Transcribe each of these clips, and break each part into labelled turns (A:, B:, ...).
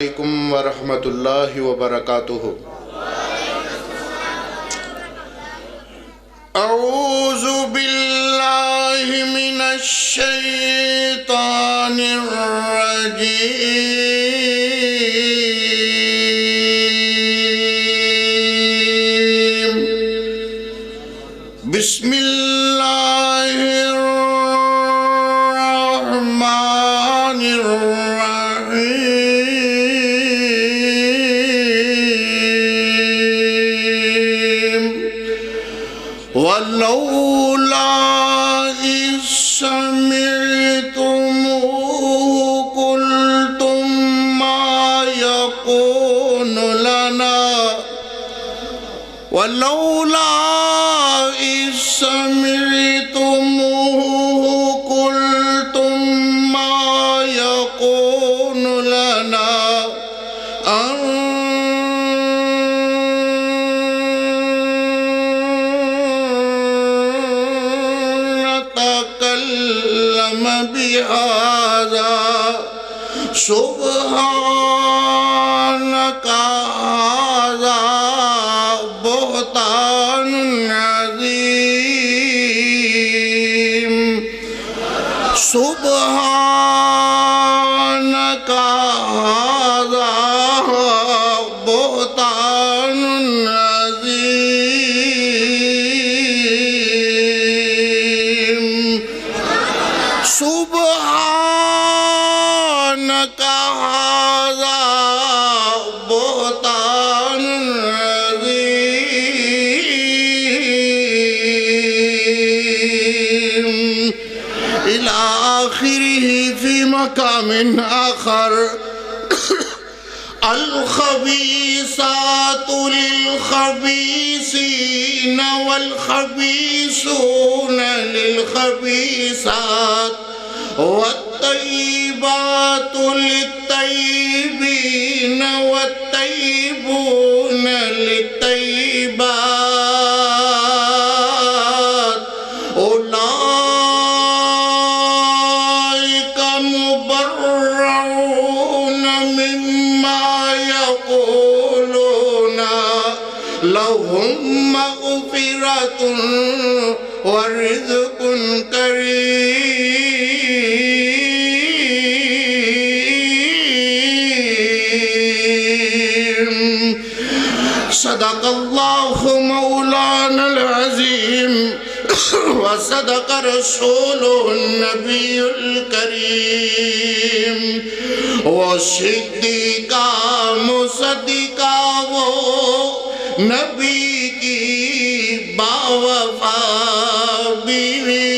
A: علیکم ورحمۃ اللہ وبرکاتہ۔ اعوذ باللہ من الشیطان الرجیم، بسم اللہ الرحمن الرحیم، ولولا إذ سمعتموه قلتم ما يكون لنا ولولا إذ سمعتموه قلتم ما يكون لنا أن نتكلم بهذا سبحانك هذا بهتان عظيم سبحانك هذا بهتان عظيم سبحانك هذا بهتان عظيم إلى آخره في مقام آخر الخبيثات للخبيثين والخبيثون للخبيثات والطيبات للطيبين والطيبون للطيبات أولئك مبرؤون مما يقولون لهم مغفرة ورزق كريم صدق الله مولانا العظيم وصدق رسوله النبي الكريم وصدق مصدق وہ نبی کی باوفا بیوی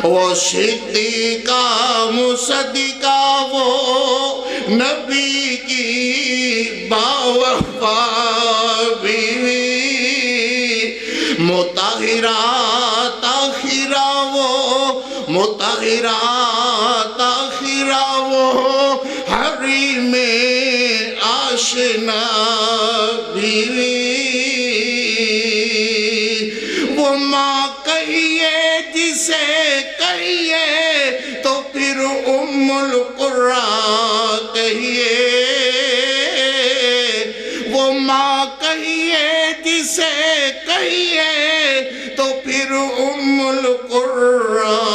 A: وصدق مصدق وہ نبی کی باوفا بیوی مطہرات آخرہ وہ مطہرات آخرہ وہ حریم آشنا بیوی وہ ماں کہیے جسے کہیے تو پھر ام القرآن کہیے وہ ماں کہیے جسے کہیے تو پھر ام القرآن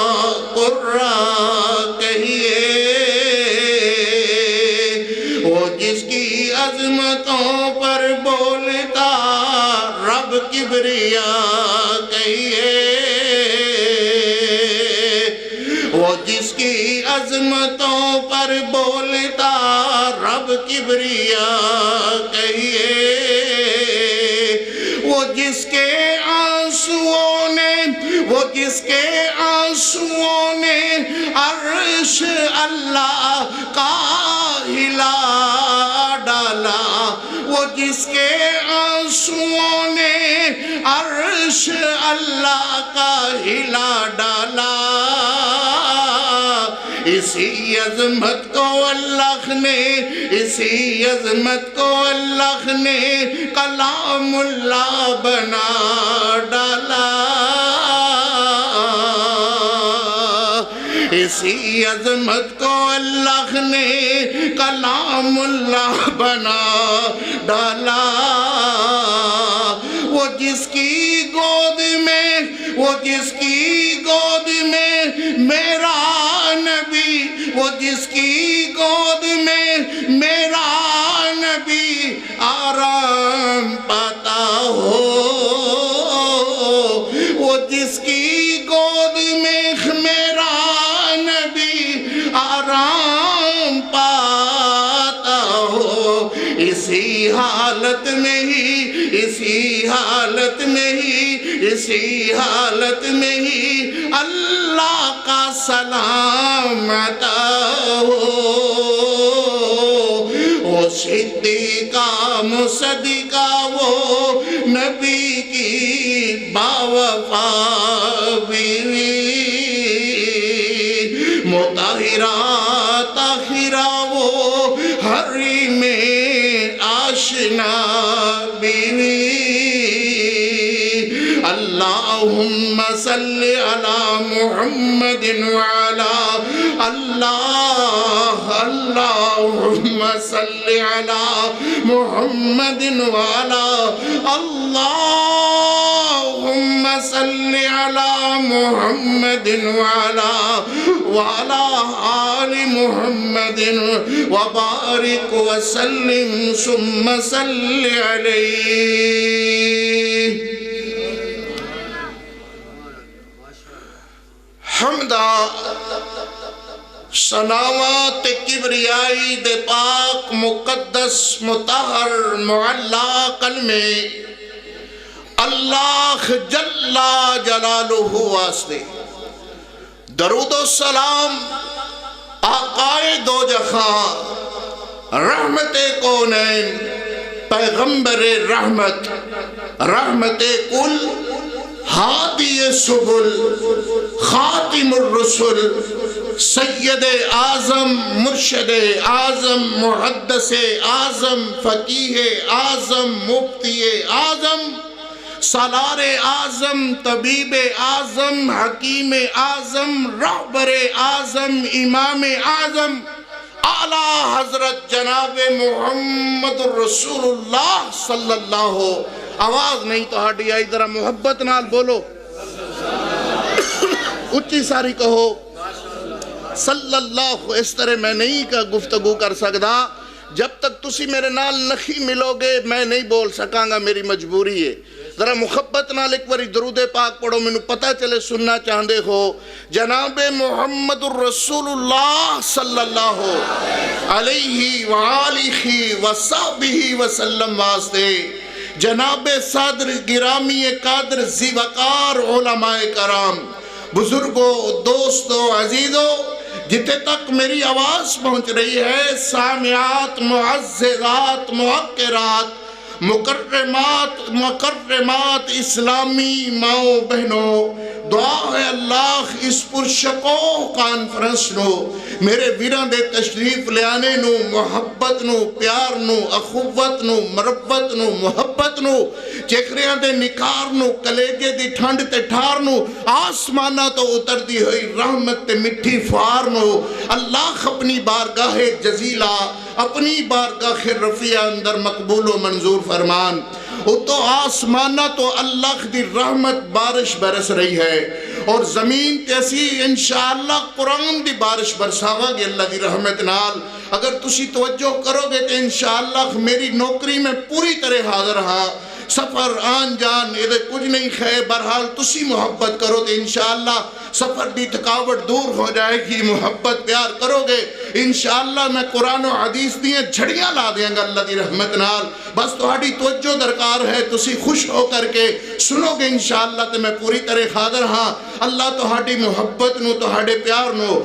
A: کہیے وہ جس کی عظمتوں پر بولتا رب کبریا کہیے وہ جس کی عظمتوں پر بولتا رب کبریا کہیے وہ جس کے آنسوؤں نے عرش اللہ کا ہلا ڈالا وہ جس کے آنسوؤں نے عرش اللہ کا ہلا ڈالا اسی عظمت کو اللہ نے کلام اللہ بنا ڈالا اسی عظمت کو اللہ نے کلام اللہ بنا ڈالا۔ وہ جس کی گود میں، وہ جس کی گود میں میرا نبی، وہ جس کی گود میں میرا نبی آرام پاتا ہو، وہ جس کی گود میں میرا نبی آرام پاتا ہو، اسی حالت میں ہی، اسی حالت میں ہی، اسی حالت میں ہی اللہ کا سلام عطا ہو۔ وہ صدیقہ مصدقہ وہ نبی کی باوفا بیوی، مطہرہ طاہرہ وہ حریم آشنا بیوی۔ اللہم صلی علی محمد وعلی اللہم صلی علی محمد وعلی اللہم صلی علی محمد وعلی آل محمد وبارک وسلم ثم صلی علیہ۔ حمدہ سناوات کبریائی دے پاک مقدس مطہر معلا کلمے اللہ جل جلالہ واسطے، درود و سلام آقائے دو جہاں، رحمت کونین، پیغمبر رحمت، رحمت کل، ہادی سبل، خاتم الرسل، سید اعظم، مرشد اعظم، محدث اعظم، فقیہ اعظم، مفتی اعظم، سالار اعظم، طبیب اعظم، حکیم اعظم، رہبر اعظم، امام اعظم، اعلیٰ حضرت جناب محمد رسول اللہ صلی اللہ علیہ۔ آواز نہیں تو ہاڑی آئی، ذرا محبت نال بولو، اچھی ساری کہو صلی اللہ۔ اس طرح میں نہیں کا گفتگو کر سکتا، جب تک تسی میرے نال نہیں ملو گے میں نہیں بول سکاں گا، میری مجبوری ہے۔ ذرا محبت نال ایک باری درود پاک پڑھو، میں نے پتہ چلے سننا چاہندے ہو۔ جناب محمد الرسول اللہ صلی اللہ علیہ وآلہ وصحبہ وسلم واسطے، جناب صدر گرامی قادر ذی وقار علماء کرام، بزرگوں، دوستوں، عزیزوں، جتے تک میری آواز پہنچ رہی ہے، سامعات، معززات، محقرات، مکرمات اسلامی ماؤں بہنوں، دعا ہے اللہ اس پرشکو کانفرنس نو میرے ویران دے تشریف لے آنے نو، محبت نو، پیار نو، اخوت نو، مربت نو، محبت نو، چکریاں دے نکار نو، کلیجے دی ٹھنڈ تے ٹھار نو، آسمانہ تو اتر دی ہوئی رحمت تے مٹھی فار نو، اللہ اپنی بارگاہ جزیلہ، اپنی بارگاہ رفیع اندر مقبول و منظور فرمان۔ تو آسمانہ تو اللہ دی رحمت بارش برس رہی ہے، اور زمین تیسی انشاءاللہ قرآن دی بارش برساوا گے اللہ دی رحمت نال۔ اگر تسی توجہ کرو گے تو انشاءاللہ میری نوکری میں پوری طرح حاضر ہاں، سفر آن جان ادھے کچھ نہیں خیر، برحال تسی محبت کرو تو انشاءاللہ سفر دی تھکاوٹ دور ہو جائے گی، محبت پیار کرو گے انشاءاللہ میں قرآن و حدیث دیئے جھڑیاں لا دیں گا اللہ دی رحمت نال۔ بس تہاڈی توجہ درکار ہے، تسی خوش ہو کر کے سنو گے انشاءاللہ تو میں پوری طرح حاضر ہاں۔ اللہ تہاڈی محبت نو، تہاڈے پیار نو،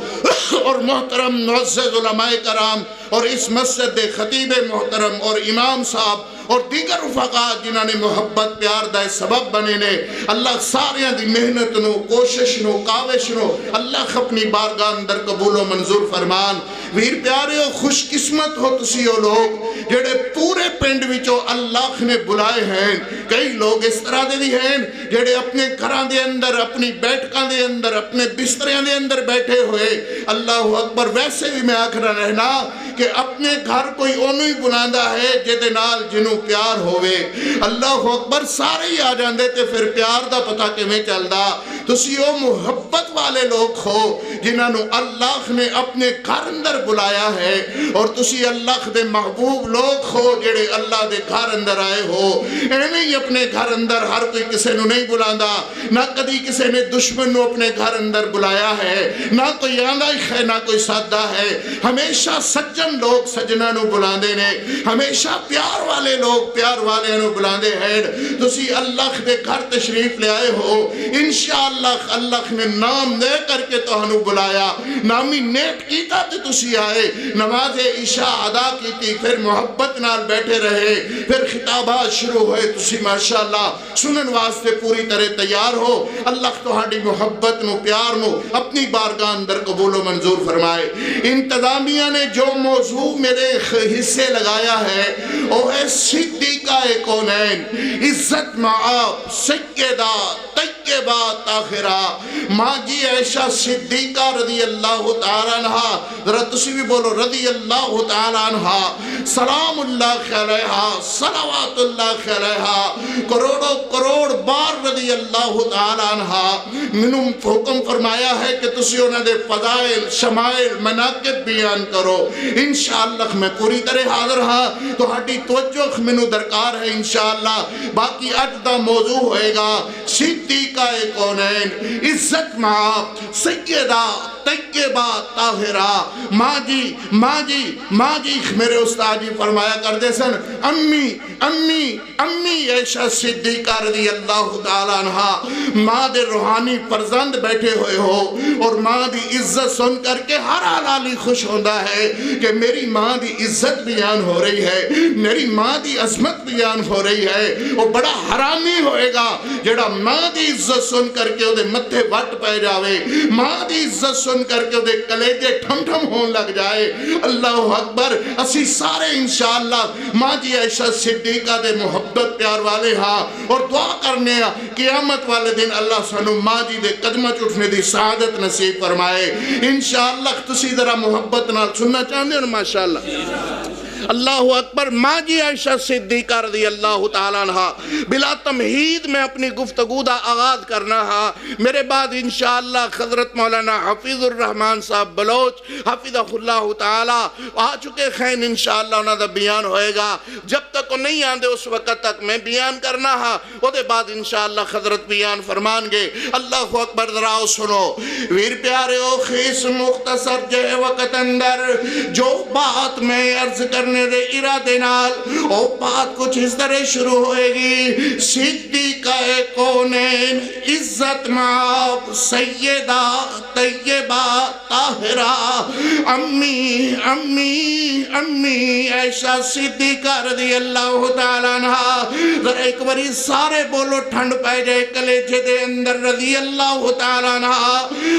A: اور محترم معزز علماء کرام اور اس مسجد دے خطیب محترم اور امام صاحب اور دیگر رفقا جنہاں نے محبت پیار دائے سبب بنے نے، اللہ ساریاں دی محنت نو، کوشش نو، کاوش نو اللہ اپنی بارگاہ اندر قبول و منظور فرمان۔ ویر پیارے ہو خوش قسمت ہو تسی ہو لوگ جڑے پورے پنڈ وچوں اللہ نے بلائے ہیں کئی لوگ اس طرح دے بھی ہیں جڑے اپنے گھران دے اندر اپنی بیٹھکاں دے اندر اپنے بستریاں دے اندر بیٹھے ہوئے اللہ اکبر ویسے بھی میں آکھنا رہنا کہ اپنے گھر کوئی انہوں ہی بلاندہ ہے جدے نال جنوں پیار ہوئے اللہ اکبر سارے ہی آ جاندے تے پھر پیار دا پتہ کہ میں چل دا تسی او محبت والے لوگ ہو جنہاں نو اللہ نے اپنے گھر اندر بلایا ہے اور تسی اللہ دے محبوب لوگ ہو جڑے اللہ دے گھر اندر آئے ہو ایویں ہی اپنے گھر اندر ہر کوئی کسے نو نہیں بلاندا نہ کدی کسے نے دشمن نو اپنے گھر اندر بلایا ہے نہ کوئی آندہ ہے نہ کوئی سادہ ہے ہمیشہ سجن لوگ سجنہ نو بلاندے نے ہمیشہ پیار والے لوگ پیار والے نو بلاندے ہیں تسی اللہ دے گھر تشریف لے آئے ہو انشاءاللہ اللہ نے نام دے کر کے توہنو بلایا نامی نیٹ کیتا تے تسی آئے نماز عشاء ادا کیتی پھر محبت نال بیٹھے رہے پھر خطابات شروع ہوئے تسی ماشاءاللہ سنن واسطے پوری طرح تیار ہو اللہ توہاڈی محبت نو پیار نو اپنی بارگاہ اندر قبول و منظور فرمائے انتظامیہ نے جو موضوع میرے حصے لگایا ہے وہ ہے صدیقہ کونین عزت معاب سیدہ طیبہ طاہرہ ماں جی عائشہ صدیقہ رضی اللہ تعالیٰ عنہ ذرا تسی بھی بولو رضی اللہ تعالیٰ عنہ سلام اللہ علیہا صلوات اللہ علیہا کروڑوں کروڑ بار رضی اللہ تعالیٰ عنہ منہم حکم فرمایا ہے کہ تسی انہوں نے فضائل شمائل مناقب بیان کرو انشاءاللہ میں پوری طرح حاضر ہاں تو ہٹی توجہ منو درکار ہے انشاءاللہ باقی اجدہ موضوع ہوئے گا صدیقہ کونین عزت معاب سیدہ طیبہ طاہرہ ماں جی میرے استاد جی فرمایا کر دے سن امی عائشہ صدیقہ رضی اللہ تعالیٰ عنہ ماں دے روحانی فرزند بیٹھے ہوئے ہو اور ماں دی عزت سن کر کے ہر حالی خوش ہوندہ ہے کہ میری ماں دی عزت بیان ہو رہی ہے میری ماں دی عظمت بیان ہو رہی ہے وہ بڑا حرامی ہوئے گا جڑا ماں دی عزت سن کر کے وہ دے متھے وٹ پہ جاوے ماں دی عزت سن کر کے وہ دے کلیجے ٹھم ٹھم ہون لگ جائے اللہ اکبر اسی سارے انشاءاللہ ماں جی عائشہ صدیقہ دے محبت پیار والے ہاں اور دعا کرنے ہاں قیامت والے دن اللہ سنو ماں جی دے قدمہ چٹھنے دی سعادت نصیب فرمائے انشاءاللہ تسی ذرا محبت نال سننا چاہتے ہیں ماشاءاللہ اللہ اکبر ماں جی عائشہ صدیقہ رضی اللہ تعالیٰ عنہ بلا تمہید میں اپنی گفتگو دا آغاز کرنا ہاں میرے بعد انشاءاللہ حضرت مولانا حفیظ الرحمن صاحب بلوچ حفظہ اللہ تعالیٰ آ چکے خین انشاءاللہ انہوں دا بیان ہوئے گا جب تک وہ نہیں آندے اس وقت تک میں بیان کرنا ہاں وہ دے بعد انشاءاللہ حضرت بیان فرمان گے اللہ اکبر ذراؤ سنو ویر پیارے او خیس مختصر جے وقت اندر جو بات میں عرض کرنے دے ارادے نال او بات کچھ اس طرح شروع ہوئے گی صدیقہ کونین عزت معاب سیدہ طیبہ طاہرہ امی عائشہ صدیقہ رضی اللہ تعالیٰ عنہ ذرا ایک باری سارے بولو ٹھنڈ پہ جائے کلیجے دے اندر رضی اللہ تعالیٰ عنہ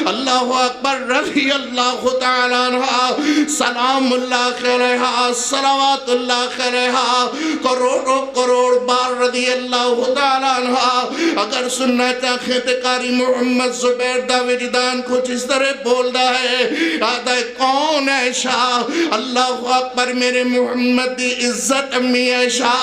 A: اللہ اکبر رضی اللہ تعالیٰ عنہ سلام اللہ علیہا صلوات اللہ علیہا کروڑوں کروڑ بار رضی اللہ تعالیٰ عنہ اگر سننا چاہے تو قاری محمد زبیر دا وجدان کچھ اس طرح بول دا ہے آدھا کون عائشہ اللہ اکبر میرے محمد دی عزت امی عائشہ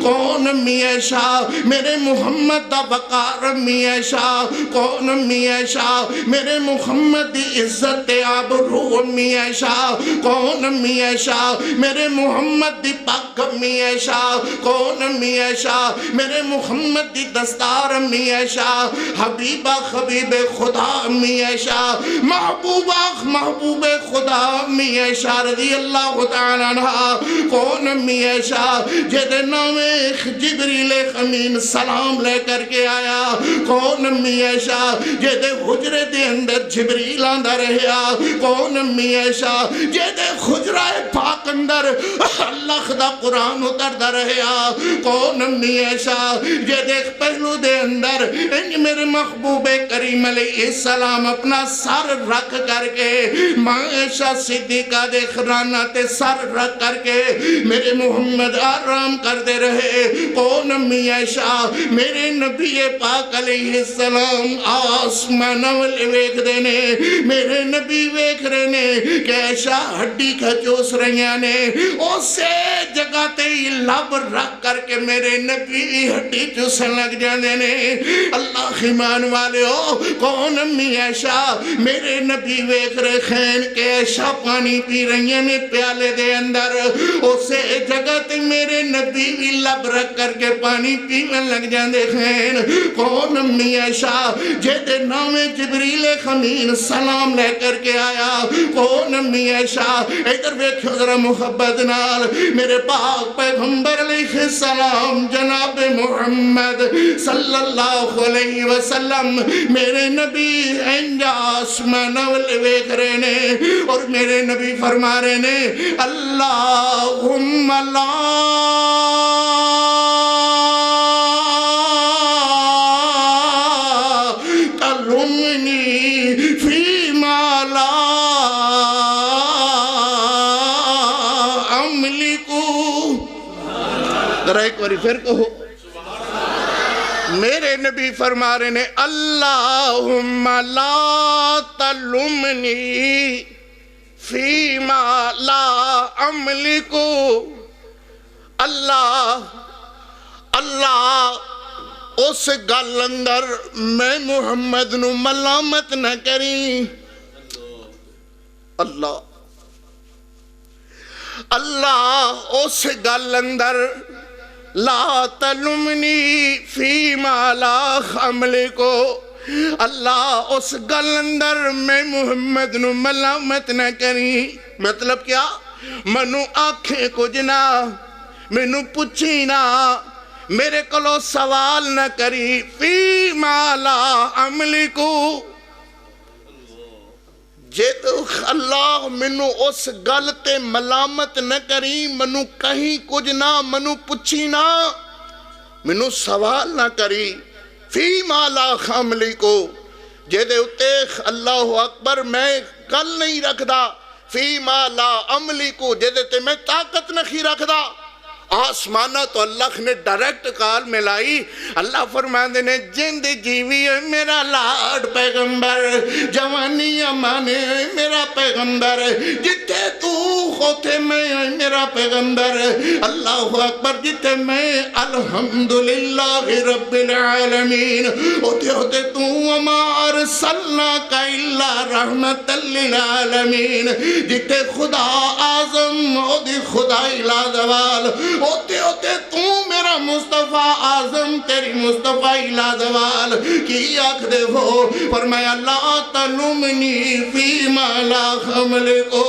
A: کون امی عائشہ میرے محمد دا وقار امی عائشہ کون امی عائشہ میرے محمد دی عزت آبرو امی عائشہ کون امی عائشہ میرے محمد دی پاک امی عائشہ کون امی عائشہ میرے محمد دی دستار امی عائشہ حبیبہ خبیب خدا امی عائشہ محبوب خدا امی عائشہ رضی اللہ تعالیٰ عنہ کون امی عائشہ جدے نامے جبریل امین سلام لے کر کے آیا کون امی عائشہ جدے حجرے دے اندر جبریل آندہ رہیا کون امی عائشہ جے دے خجرہ پاک اندر اللہ دا قرآن اتردا رہیا کون امی عائشہ جے دے پہلو دے اندر انج میرے محبوب کریم علیہ السلام اپنا سر رکھ کر کے ماں عائشہ صدیقہ دے خرانہ تے سر رکھ کر کے میرے محمد آرام کر دے رہے کون امی عائشہ میرے نبی پاک علیہ السلام آسمان والے ویکھ دینے میرے نبی ویکھ رہنے کہ عائشہ ہڈی کھچوس رہیاں نے اسے جگہ تے لب رکھ کر کے میرے نبی ہڈی چوسن لگ جانے نے اللہ خیمان والے ہو کون امی عائشہ میرے نبی ویکھ رہے خین کہ عائشہ پانی پی رہی نے پیالے دے اندر اسے جگہ تے میرے نبی بھی لب رکھ کر کے پانی پیون لگ جاندے خین کون امی عائشہ جیدے نام جبریل خمین سلام لے کر کے آیا کون امی عائشہ ادھر ویکھو ذرا محبت نال میرے پاک پیغمبر علیہ السلام جناب محمد صلی اللہ علیہ وسلم میرے نبی انجاس منول ویکھ رہے نے اور میرے نبی فرما رہے نے اللہم لا تلمنی فیما لا املکو ذرا ایک باری پھر کہو میرے نبی فرما رہے نے اللہم لا تلمنی فیما لا املکو اللہ اس گل اندر میں محمد نو ملامت نہ کری اللہ اس گل اندر لا تلمنی فیما لا املکو اللہ اس گل اندر میں محمد نو ملامت نہ کری مطلب کیا منو آنکھیں کچھ نہ منو پوچھی نہ میرے کلو سوال نہ کری فیما لا املکو جے اللہ منو اس گل تے ملامت نہ کری منو کہیں کچھ نہ منو پوچھی نہ منو سوال نہ کری فیما لا املکو جے دے اتے اللہ اکبر میں گل نہیں رکھ دا فیما لا املکو جے دے تے میں طاقت نہیں رکھ دا آسمانہ تو اللہ نے ڈائریکٹ کال میں لائی اللہ فرماندے نے جند جیوی ہے میرا لاڈ پیغمبر جوانی امانے میرا پیغمبر جتے تو ہوتے میں میرا پیغمبر اللہ اکبر جتے میں الحمدللہ رب العالمین ہوتے تو وما ارسلناک الا رحمت للعالمین جتے خدا اعظم دی خدا الازوال ہوتے تو میرا مصطفیٰ اعظم تیری مصطفیٰ الازوال کی آنکھ دے ہو فرمایا لا تلومنی فیما لا املکو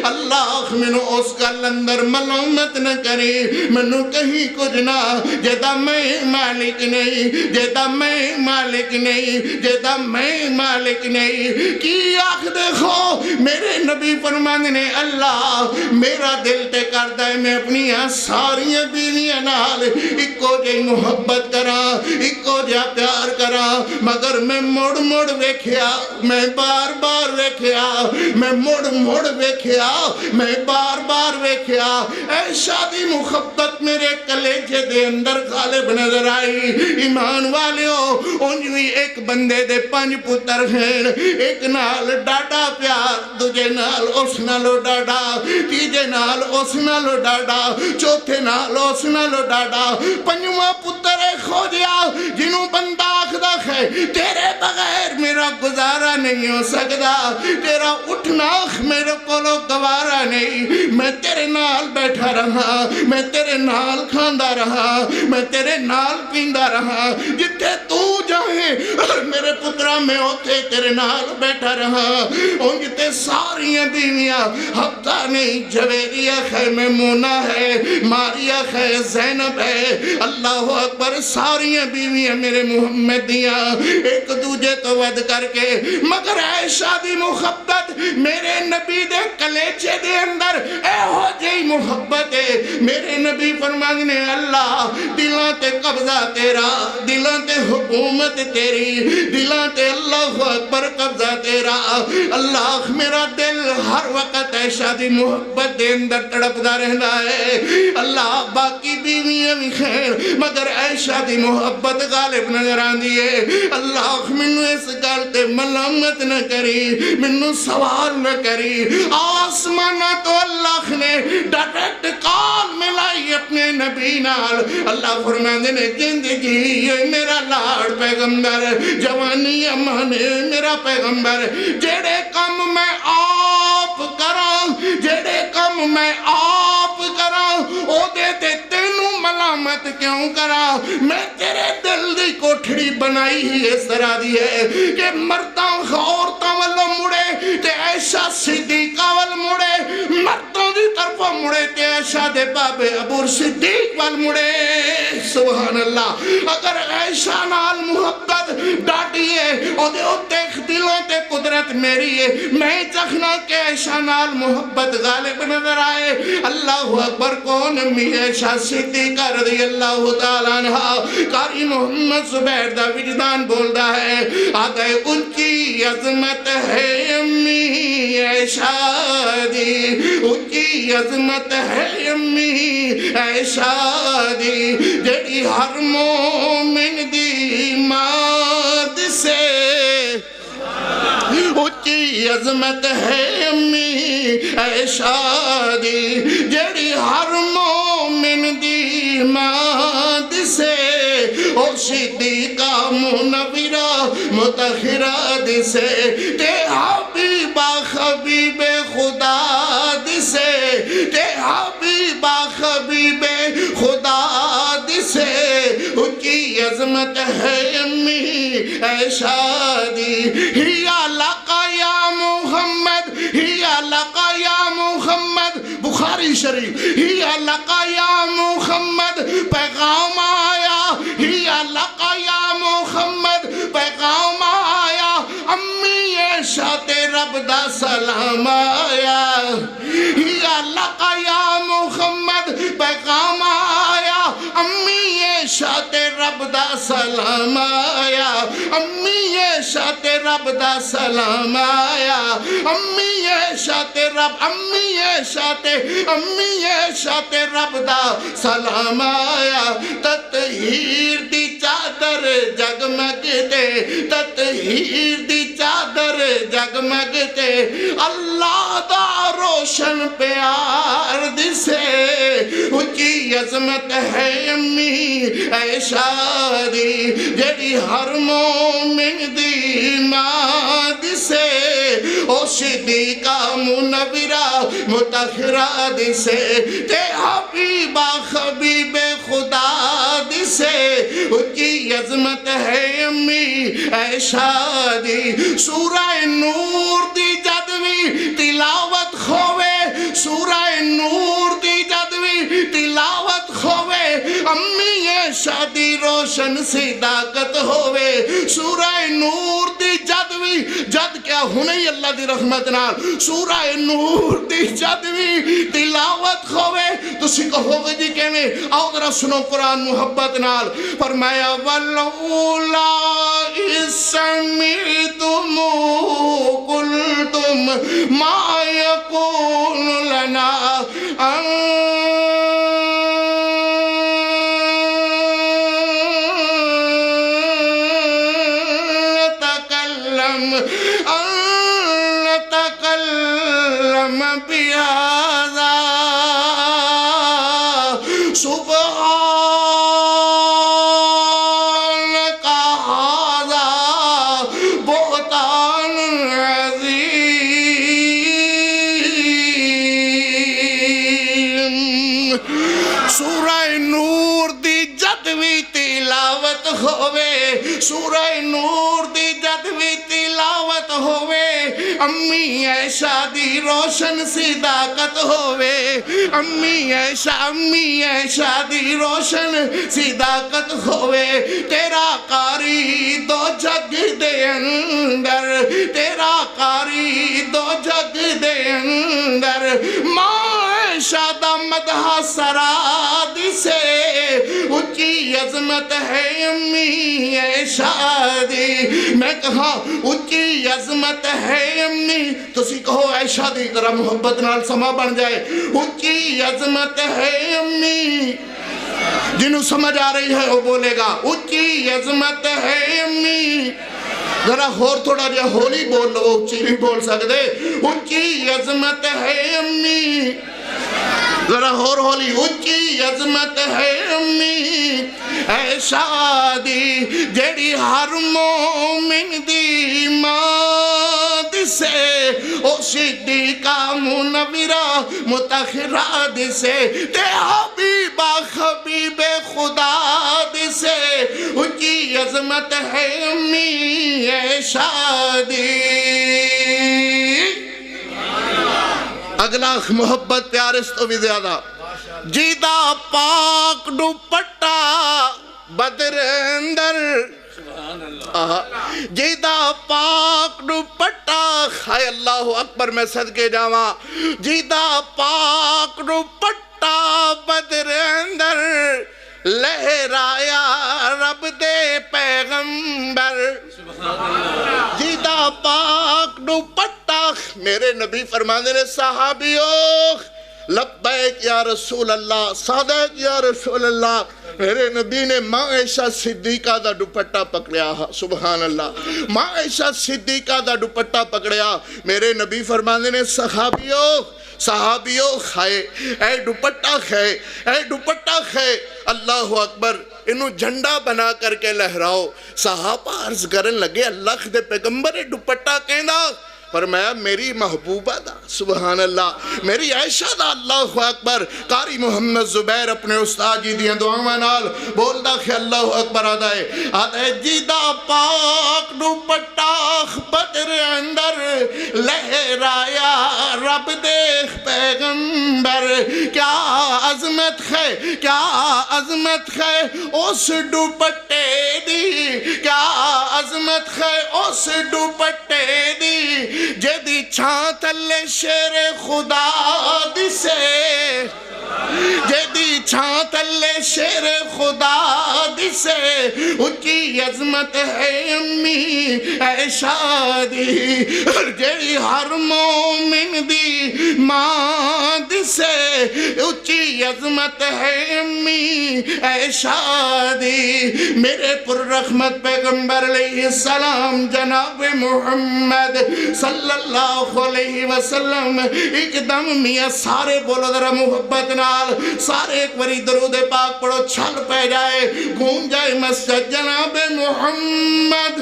A: اللہ منو اس گل اندر ملامت نہ کری منو کہیں کچھ نہ جیدہ میں مالک نہیں جیدہ میں مالک نہیں جیدہ میں مالک نہیں کی آنکھ دے ہو میرے نبی فرمانے نے اللہ میرا دل تے کر دے میں اپنی ساریاں بیویاں نال ایکو جی محبت کرا ایکو جا پیار کرا مگر میں مڑ ویکھیا میں بار بار ویکھیا میں مڑ ویکھیا میں بار بار ویکھیا اے شادی محبت میرے کلیجے دے اندر غالب نظر آئی ایمان والے ہو انجوی ایک بندے دے 5 پتر ہیں ایک نال ڈاڈا پیار دوجے نال اس نالو ڈاڈا تیجے نال اس نالو ڈاڈا چوتھے نالو اس نالو ڈاڈا 5واں پتر کھوجیا جنہوں بندہ آخدہ ہے تیرے بغیر میرا گزارا نہیں ہو سکتا تیرا اٹھنا میرے کولو گوارا نہیں میں تیرے نال بیٹھا رہا میں تیرے نال کھاندہ رہا میں تیرے نال پیندہ رہا جتے تو جائیں میرے پترا میں اوتھے تیرے نال بیٹھا رہا انج تے ساریاں بیویاں حفصہ نہیں جویریہ ہے میمونہ ہے ماریہ ہے زینب ہے اللہ اکبر ساریاں بیویاں میرے محمد دیاں ایک دوجے تو ود کر کے مگر عائشہ دی محبت میرے نبی دے کلیچے دے اندر اے ہو جئی محبت ہے میرے نبی فرمانے اللہ دلاں تے قبضہ تیرا دلاں تے حکومت تیری دلاں تے اللہ اکبر قبضہ تیرا اللہ میرا دل ہر وقت عائشہ دی محبت دے اندر تڑپدا رہنا ہے اللہ باقی بیویاں بھی خیر مگر عائشہ دی محبت غالب نظر آندی ہے اللہ منو اس گل تے ملامت نہ کری منو سوال نہ کری آسمانہ تو اللہ نے ڈائریکٹ کال ملائی اپنے نبی نال اللہ فرماندے نے زندگی یہ میرا لاڑ پیغمبر جوانی امانے میرا پیغمبر جڑے کم میں آپ کراں جڑے کم میں آپ کراں او دے تے تینوں ملامت کیوں کراں میں تیرے دل دی کوٹھڑی بنائی ہی اس طرح دی ہے کہ مرداں عورتاں والوں مڑے تے عائشہ صدیقہ وال مڑے مردوں دی طرف مڑے تے عائشہ دے بابے ابو صدیق وال مڑے سبحان اللہ اگر عائشہ نال محبت ڈاٹی ہے او دے اتے دلوں تے قدرت میری ہے میں چاہنا کہ عائشہ نال محبت غالب نظر آئے اللہ اکبر کون امی عائشہ صدیقہ رضی اللہ تعالیٰ عنہ قاری محمد زبیر دا وجدان بول دا ہے آگئے اونچی عظمت ہے امی عائشہ دی اونچی عظمت ہے امی عائشہ دی جڑی ہر مومن دی ماد سے اونچی عظمت ہے امی عائشہ دی جڑی ہر مومن دی ماد سے او صدیقہ منورہ مطہرہ دسے تے حبیبہ خبیب خدا دسے تے حبیبہ خبیب خدا دسے اونچی عظمت ہے امی عائشہ دی ہیا لقا یا محمد ہیا لقا یا محمد بخاری شریف ہیا لقا یا محمد پیغام آیا ہیا لقا یا محمد پیغام آیا امی عائشہ تے رب دا سلام آیا ہیا لقا یا محمد پیغام آیا امی عائشہ تے رب دا سلام آیا امی عائشہ تے رب دا سلام آیا امی عائشہ تے امی عائشہ تے رب دا سلام آیا تطہیر دی چادر جگمگتے تطہیر دی چادر جگمگتے اللہ دا روشن پیار دسے اونچی عظمت ہے امی عائشہ دی جڑی ہر مومن دی ماں دسے او صدیقہ منورہ مطہرہ دسے تے حبیبہ خبیب خدا دسے اونچی عظمت ہے امی عائشہ دی سورہ نور دی جدوی تلاوت کھوے سورہ نور دی جدوی تلاوت کھوے امی عائشہ دی روشن صداقت ہووے سورہ نور دی جدوی جد کیا ہونی اللہ دی رحمت نال سورہ نور دی جدوی تلاوت کھوے تو کہو گے جی کہنے آؤ ذرا سنو قرآن محبت نال فرمایا وَالْأُولَا سَمِعْتُمُ قُلْتُمْ مَا يَكُونُ لَنَا نتكلم بهذا سبحانك هذا بهتان عظيم سورہ نور دی جد بھی تلاوت ہووے سورہ نور دی جد بھی تلاوت ہووے امی عائشہ دی روشن صداقت ہووے امی عائشہ دی روشن صداقت ہووے تیرا قاری دو جگ دے اندر تیرا قاری دو جگ دے اندر ماں عائشہ دا مدح سراد سے اچھی عظمت ہے امی عائشہ دی میں کہا اچھی عظمت ہے امی تسی کہو عائشہ دی ذرا محبت نال سما بن جائے اچھی عظمت ہے امی جنہوں سمجھ آ رہی ہے وہ بولے گا اچھی عظمت ہے امی ذرا اور تھوڑا جا ہولی بول لو اچھی نہیں بول سکتے اچھی عظمت ہے امی ذرا اور ہولی اچھی عظمت ہے امی عائشہ دی جیڑی ہر مومن دی ماں دسے او صدیقہ منورہ متخرہ دسے تے حبیبہ خبیب خدا دسے اچھی عظمت ہے امی عائشہ دی اگلا محبت پیار اس تو بھی زیادہ جیدہ پاک دوپٹہ بدر اندر جیدہ پاک دوپٹہ خائے اللہ اکبر میں صدقے جاواں جیدہ پاک دوپٹہ بدر اندر لہرایا رب دے پیغمبر جیدہ پاک دوپٹہ میرے نبی فرمانے نے صحابیوں لبیک یا رسول اللہ صادق یا رسول اللہ میرے نبی نے ماں عائشہ صدیقہ دا دوپٹہ پکڑیا سبحان اللہ ماں عائشہ صدیقہ دا دوپٹہ پکڑیا میرے نبی فرمانے نے صحابیوں خائے اے دوپٹہ خائے اللہ اکبر انہوں جھنڈا بنا کر کے لہراؤ صحابہ عرض کرن لگے اللہ دے پیغمبر دوپٹہ کہنا فرمایا میری محبوبہ دا سبحان اللہ میری عائشہ دا اللہ اکبر قاری محمد زبیر اپنے استاد جی دیاں دعاواں نال بولدا کہ اللہ اکبر آدھے جیدہ پاک دوپٹہ بدر اندر لہرایا رب دیکھ پیغمبر کیا عظمت ہے اس دوپٹے دی کیا عظمت ہے اس دوپٹے دی جدی چھان تلے شیر خدا دسے جدی چھان تلے شیر خدا دسے اچھی عظمت ہے امی عائشہ دی جیڑی ہر مومن دی ماں دسے اچھی عظمت ہے امی عائشہ دی میرے پر رحمت پیغمبر علیہ السلام جناب محمد صلی اللہ علیہ وسلم ایک دم میاں سارے بولو ذرا محبت نال سارے ایک بری درود پاک پڑھو چھل پہ جائے گھوم جائے مسجد جناب محمد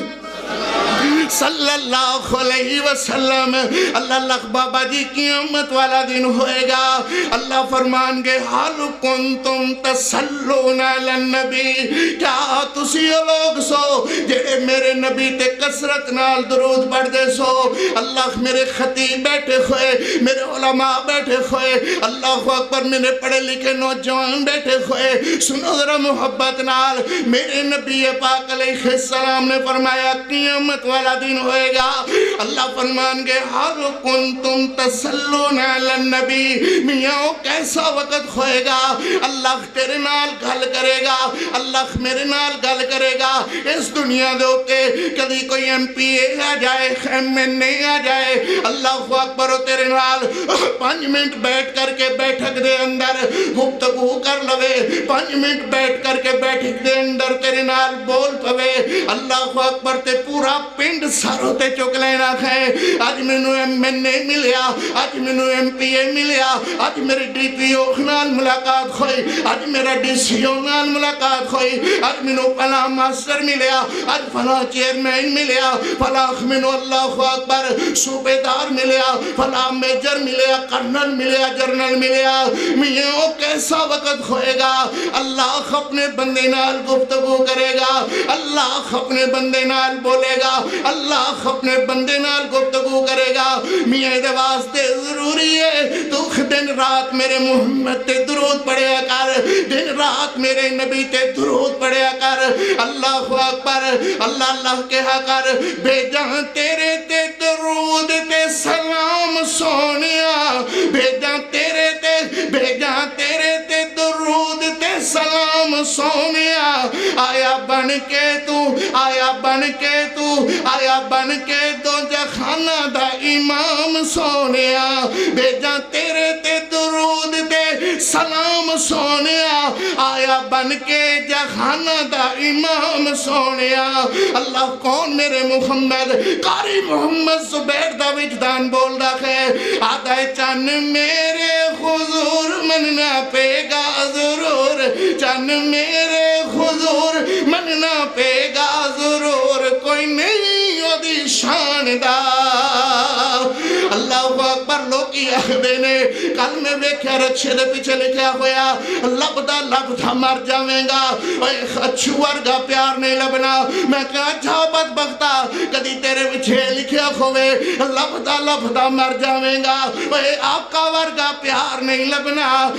A: صلی اللہ علیہ وسلم اللہ بابا جی قیامت والا دن ہوئے گا اللہ فرمان گے حال کنتم تسلون علی النبی کیا تسی لوگ سو جڑے میرے نبی تے کثرت نال درود پڑھ دے سو اللہ میرے خطیب بیٹھے ہوئے میرے علماء بیٹھے ہوئے اللہ اکبر میرے پڑھے لکھے نوجوان بیٹھے ہوئے سنو ذرا محبت نال میرے نبی پاک علیہ السلام نے فرمایا قیامت والا دن ہوئے گا اللہ فرمان گے حال کنتم تسلون علی النبی میاں کیسا وقت ہوئے گا اللہ تیرے نال گل کرے گا اللہ میرے نال گل کرے گا اس دنیا دے ہوتے کدی کوئی ایم پی اے آ جائے ایم این اے آ جائے اللہ اکبر تیرے نال 5 منٹ بیٹھ کر کے بیٹھک دے اندر گفتگو کر لوے 5 منٹ بیٹھ کر کے بیٹھک دے اندر تیرے نال بول پوے اللہ اکبر تے پورا پنڈ سر ہوتے چک لینا ہے آج میں نو MNA ملیا آج میں نو MPA ملیا آج میرے DPO نال ملاقات ہوئی آج میرا DCO نال ملاقات ہوئی آج میں نو فلاں ماسٹر ملیا آج فلاں چیئرمین ملیا فلاں میں نو اللہ اکبر صوبیدار ملیا فلاں میجر ملیا کرنل ملیا جرنل ملیا میاں کیسا وقت ہوئے گا اللہ اپنے بندے نال گفتگو کرے گا اللہ اپنے بندے نال بولے گا اللہ اپنے بندے نال گفتگو کرے گا میاں دے واسطے ضروری ہے تو دن رات میرے محمد تے درود پڑھیا کر دن رات میرے نبی تے درود پڑھیا کر اللہ اکبر اللہ اللہ کہا کر بے جہاں تیرے تے درود تے سلام سونیا بے جہاں تیرے تے درود تے سلام سونیا آیا بن کے تو جہانہ دا امام سونیا بے جہاں تیرے تے درود تے سلام سونیا آیا بن کے جہانہ دا امام سونیا اللہ کون میرے محمد قاری محمد زبیر دا وجدان بول رہا ہے آدھا چن میرے حضور مننا پے گا ضرور چن میرے حضور مننا پے گا ضرور کوئی نہیں دی شاندار اللہ اکبر لوگی اخدے نے کل میں ویکھیا رچھے دے پیچھے لکھیا ہویا لبدا مر جاویں گا اچھو ورگا پیار نہیں لبنا میں کہا جا بدبختا کدی تیرے پیچھے لکھیا ہوئے لبدا مر جاویں گا آقا ورگا پیار نہیں لبنا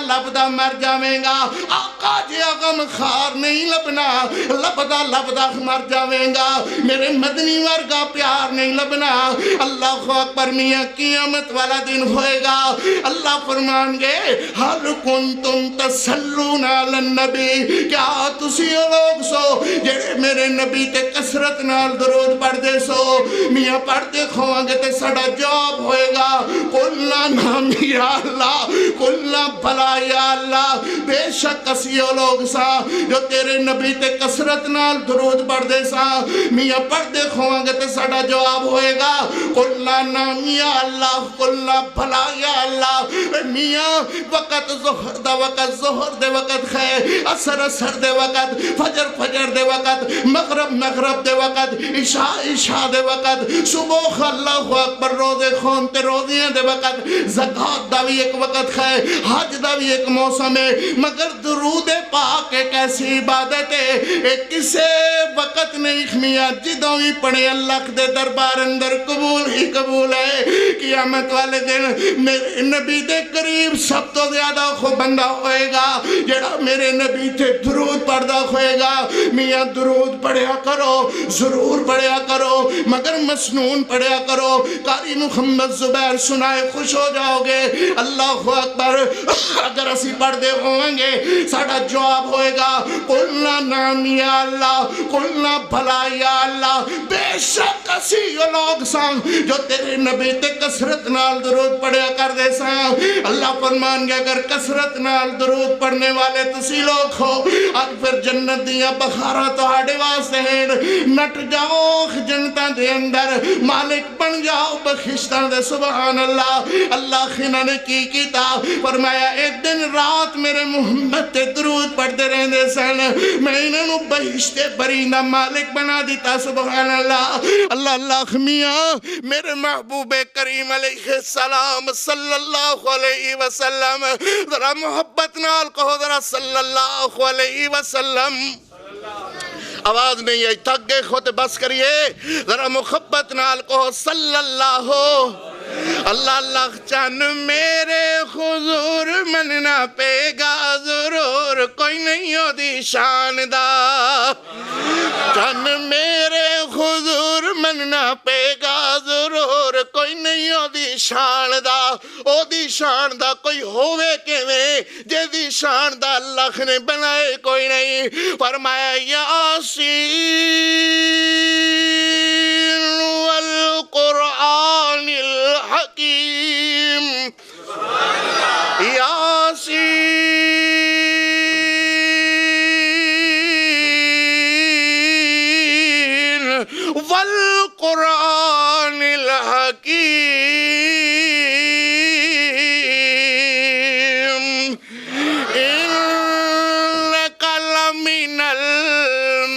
A: لبدا مر جاویں گا آقا جی غم خار نہیں لبنا لبدا مر جاویں گا میرے مدنی ورگا پیار نہیں لبنا اللہ اکبر میاں قیامت والا دن ہوئے گا اللہ فرمان گے حل کنتم تسلون علی النبی کیا تسی لوگ سو جڑے میرے نبی تے کسرت نال درود پڑھ دے سو میاں پڑھ دے کھواں گے تے سڑا جواب ہوئے گا قلنا نام یا اللہ قلنا بھلا یا اللہ بے شک کسی لوگ سا جو تیرے نبی تے کسرت نال درود پڑھ دے سا میاں پڑھ دے کھواں گے تے سڑا جواب ہوئے گا قلنا نام یا اللہ قلنا بھلا یا اللہ میاں وقت ظہر دا وقت ظہر دے وقت خیر اثر دے وقت فجر دے وقت مغرب دے وقت عشاء دے وقت صبح اللہ اکبر روزے خون تے روزیاں دے وقت زکاة دا بھی ایک وقت خیر حج دا بھی ایک موسم ہے مگر درود پاک ایک ایسی عبادت ہے ایک کسے وقت نہیں خمیات جدوں ہی پڑھے اللہ دے دربار اندر قبول ہی قبول ہے قیامت والے دن میرے نبی دے قریب سب تو زیادہ خو بندہ ہوئے گا جڑا میرے نبی تے درود پڑھدا ہوئے گا میاں درود پڑھیا کرو ضرور پڑھیا کرو مگر مسنون پڑھیا کرو قاری محمد زبیر سنائے خوش ہو جاؤ گے اللہ اکبر اگر اسی پڑھ دے ہوئیں گے ساڑھا جواب ہوئے گا قلنا نام یا اللہ قلنا بھلا یا اللہ بے شک اسی لوگ سان جو تیرے نبی تے کسرت نال درود پڑھیا کر دے سان اللہ فرمان گے اگر کسرت نال درود پڑھنے والے تسی لوگ ہو آج پھر جنت دیا بخارا تو آڑے واسطے ہیں نٹ جاؤ جنتاں دے اندر مالک بن جاؤ بخشتاں دے سبحان اللہ اللہ خینہ نے کی تا فرمایا ایک دن رات میرے محمد تے درود پڑھ دے رہن دے سن میں انہوں بہشتے برینہ مالک بنا دیتا سبحان اللہ اللہ میاں میرے محبوب کریم علیہ السلام صلی اللہ علیہ وسلم ذرا محبت نال کہو ذرا صلی اللہ علیہ وسلم آواز نہیں ہے تھک گئے خود بس کریے ذرا محبت نال کہو صلی اللہ اللہ چن میرے حضور مننا پے گا ضرور کوئی نہیں ہو دی شاندار چن میرے حضور مننا پے گا ضرور کوئی نہیں ہو دی شاندار او دی شاندار کوئی ہوئے کیویں جے دی شاندار اللہ نے بنائے کوئی نہیں فرمایا یاسین والقرآن الحکیم یاسین والقرآن الحکیم انک لمن المرسلین۔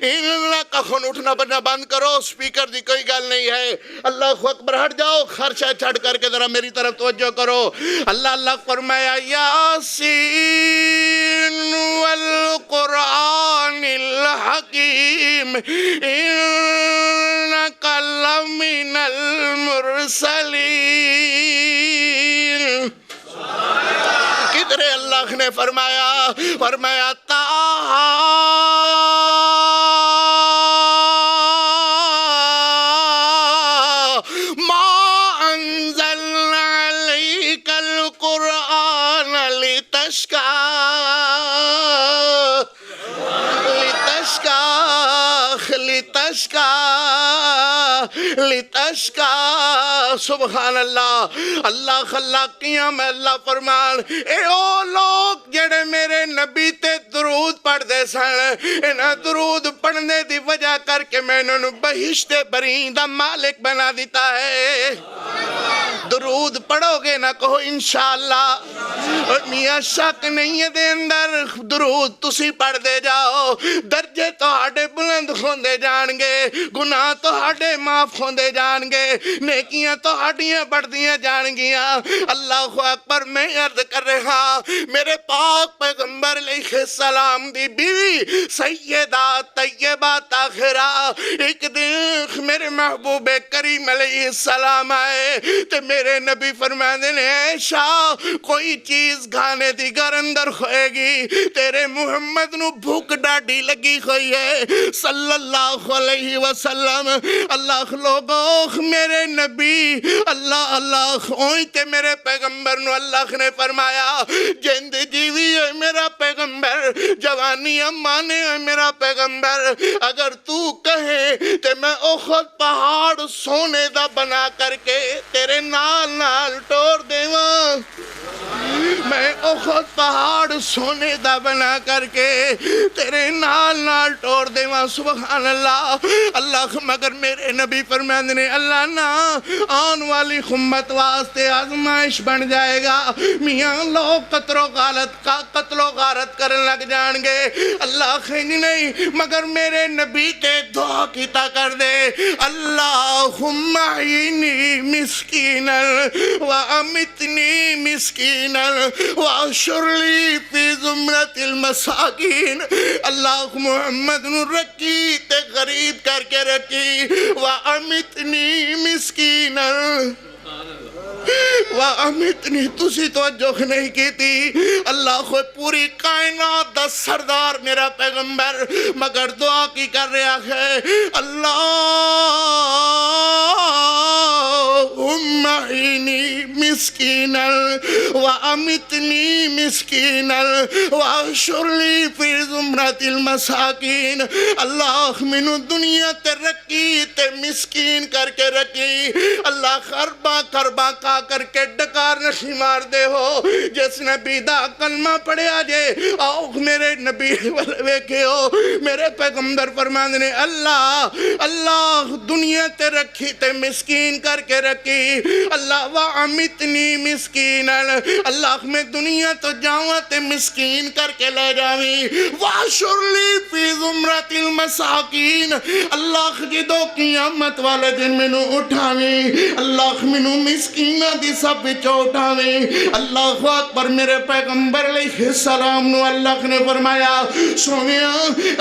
A: انک خون اٹھنا بننا بند کرو، سپیکر دی کوئی گل نہیں ہے۔ اللہ اکبر، ہٹ جاؤ، خرچہ چھڑ کر کے ذرا میری طرف توجہ کرو۔ اللہ فرمایا یاسین والقرآن الحکیم انک لمن المرسلین۔ کدھر اللہ نے فرمایا ما انزلنا علیک القرآن لتشکا۔ سبحان اللہ۔ اللہ خلاقیاں میں اللہ فرمان اے او لوگ جڑے میرے نبی تے درود پڑھ دے سن، انہاں درود پڑھنے دی وجہ کر کے میں انہوں بہشت برین دا مالک بنا دیتا ہے۔ درود پڑھو گے نہ کہو انشاءاللہ، اور میاں شک نہیں ہے دے اندر، درود تسی پڑھ دے جاؤ، درجے تو ہاڑے بلند ہوندے جان گے، گناہ تو ہاڑے معاف ہوندے جان گے، نیکیاں تو ہاڑیاں بڑھ دیاں جان گیاں۔ اللہ اکبر، میں عرض کر رہا میرے پاک پیغمبر علیہ السلام دی بیوی سیدہ طیبہ طاہرہ ایک دن میرے محبوب کریم علیہ السلام آئے تے میرے نبی فرمانے نے عائشہ کوئی چیز گھانے دی گر اندر ہوئے گی، تیرے محمد نو بھوک ڈاڑی لگی ہوئی ہے صلی اللہ علیہ وسلم۔ اللہ لوگوں میرے نبی اللہ ہوئی تے میرے پیغمبر نو اللہ نے فرمایا جند جیوی ہے میرا پیغمبر، جوانی امانے ہے میرا پیغمبر، اگر تو کہے تے میں احد پہاڑ سونے دا بنا کر کے تیرے نال ٹور دیواں، میں احد پہاڑ سونے دا بنا کر کے تیرے نال ٹور دیواں۔ سبحان اللہ۔ اللہ مگر میرے نبی فرماندے نے اللہ نا آن والی امت واسطے آزمائش بن جائے گا، میاں لوگ قتل و غارت کرن لگ جان گے۔ اللہ خیلی نہیں مگر میرے نبی تے دعا کیتا کر دے اللہم احیینی مسکینا وامتنی مسکینا واحشر لی فی زمرۃ المساکین۔ اللہ محمد نو رکھی تے غریب کر کے رکھی، وامتنی مسکینا وَأَمِتْنِي تُسی توجہ نہیں کی تھی۔ اللہ خو پوری کائنات دا سردار میرا پیغمبر مگر دعا کی کر رہا ہے اللہم احیینی مسکینا وَأَمِتْنِي مسکینا وَاحْشُرْ لِي فِي زُمْرَةِ الْمَسَاکِین۔ اللہ منو دنیا تے رکھی تے مسکین کر کے رکھی، اللہ خربہ کا کر کے ڈکار نشی مار دے ہو، جس نبی دا کلمہ پڑھے آجے آؤ میرے نبی ویکھے ہو میرے پیغمبر فرمانے نے اللہ دنیا تے رکھی تے مسکین کر کے رکھی، اللہ وَعَمِتْنِي مسکینا، اللہ میں دنیا تو جاؤں تے مسکین کر کے لے جاویں، وَحْشُرْ لِي فِي زُمْرَةِ الْمَسَاکِین، اللہ جدو قیامت والے دن منو اٹھاویں، اللہ منو مسکینہ دی سب بچو اٹھاویں۔ اللہ اکبر، میرے پیغمبر علیہ السلام نو اللہ نے فرمایا سونیا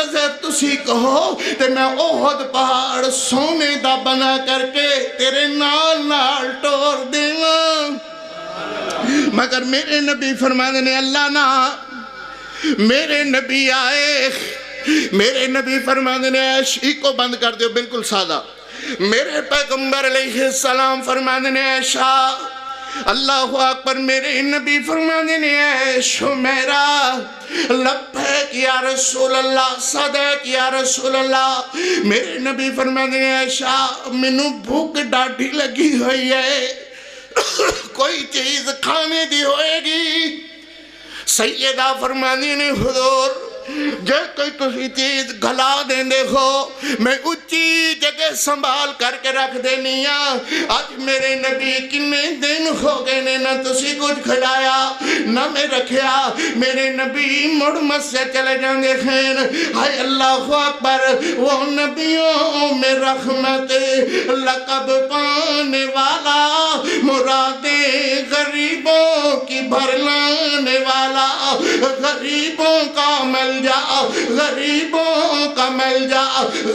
A: اگر تسی کہو تے میں احد پہاڑ سونے دا بنا کر کے تیرے نال ٹور دیواں، مگر میرے نبی فرمانے نے اللہ نا میرے نبی آئے، میرے نبی فرمانے نے عائشہ کو بند کر دیو، بالکل سادہ۔ میرے پیغمبر علیہ السلام فرمانے نے عائشہ، اللہ اکبر، میرے نبی فرمانے نے عائشہ میرا لبیک یا رسول اللہ، صدیق یا رسول اللہ۔ میرے نبی فرمانے نے عائشہ منو بھوک ڈاڑھی لگی ہوئی ہے، کوئی چیز کھانے دی ہوئے گی۔ سیدہ فرمانے نے حضور جے کوئی تسی چیز گھلا دیں دے ہو میں اچھی جگہ سنبھال کر کے رکھ دینیا آج میرے نبی کنے دن ہو گئے نے نہ تسی کچھ کھلایا نہ میں رکھیا میرے نبی مڑمت سے چلے جاندے خین ہائے اللہ اکبر وہ نبیوں میں رحمت لقب پانے والا مرادیں غریبوں کی بھر لانے والا غریبوں کا مل جا غریبوں کا مل جا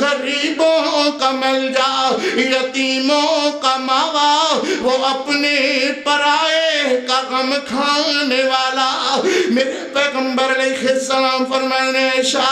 A: غریبوں کا مل جا یتیموں کا ماوا وہ اپنے پرائے کا غم کھانے والا میرے پیغمبر علیہ السلام فرمانے عائشہ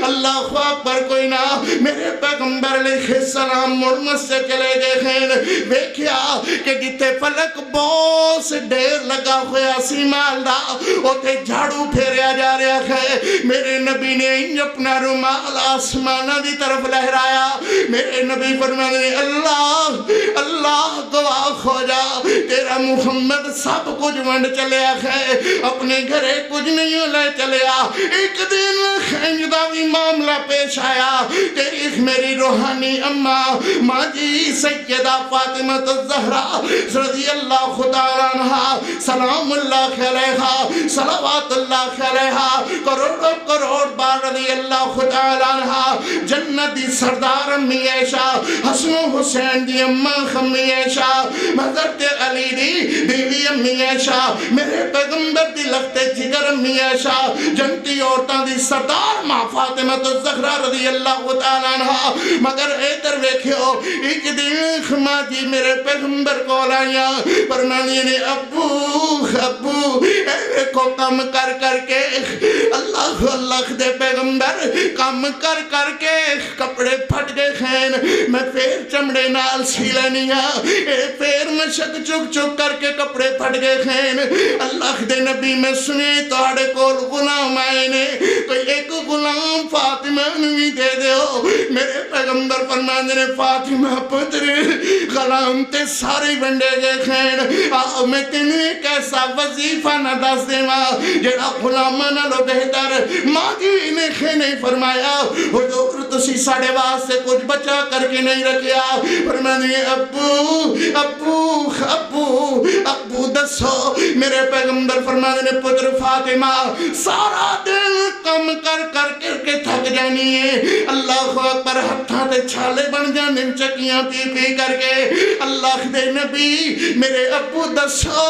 A: اللہ اکبر کوئی نہ میرے پیغمبر علیہ السلام مرمت سے چلے گئے خین ویکھیا کہ جتے فلک بوس ڈیر لگا ہویا سی مالدہ اوتے جھاڑو پھیریا جا رہا ہے میرے نبی نے اپنا رومال آسمانہ دی طرف لہرایا میرے نبی فرمانے اللہ اللہ گواہ ہو جا تیرا محمد سب کچھ ونڈ چلیا ہے اپنے گھرے کچھ نہیں لے چلیا ایک دن خینجدہ بھی معاملہ پیش آیا تیری میری روحانی اماں ماں جی سیدہ فاطمہ الزہرا رضی اللہ تعالیٰ عنہ سلام اللہ علیہا صلوات اللہ علیہا کروڑ کروڑ بار رضی اللہ تعالیٰ عنہ جنتی سردار امی عائشہ حسن و حسین دی اماں امی عائشہ حضرت علی دی بیوی امی عائشہ میرے پیغمبر دی لختے جگر امی عائشہ جنتی عورتاں دی سردار ماں فاطمہ الزہرا رضی اللہ تعالیٰ عنہ مگر اے در ویکھو ایک دن ماں جی میرے پیغمبر کو لایا فرمانی نے ابو اے کو کم کر کر کے اللہ دے پیغمبر کم کر کر کے کپڑے پھٹ گئے خین میں پھر چمڑے نال سی لینیا اے پھر میں شک چک چک کر کے کپڑے پھٹ گئے خین اللہ دے نبی میں سنے توڑے کول غلام آئے نے کوئی ایک غلام فاطمہ نوی دے دے ہو میرے پیغمبر فرمانے نے فاطمہ پتر غلام تے سارے بندے گئے خین آؤ میں تینوں ایک ایسا وظیفہ نہ دس دے ماں جڑا غلامہ نہ لو بہتر ماں جی نے خینے فرمایا حضور تسی ساڑے واسطے کچھ بچا کر کے نہیں رکھیا فرمانے ابو دسو میرے پیغمبر فرمانے نے پتر فاطمہ سارا دن کم کر کے تھک جانی ہے اللہ اکبر ہتھاں تے چھالے بن جانے چکیاں پی کر کے اللہ دے نبی میرے ابو دسو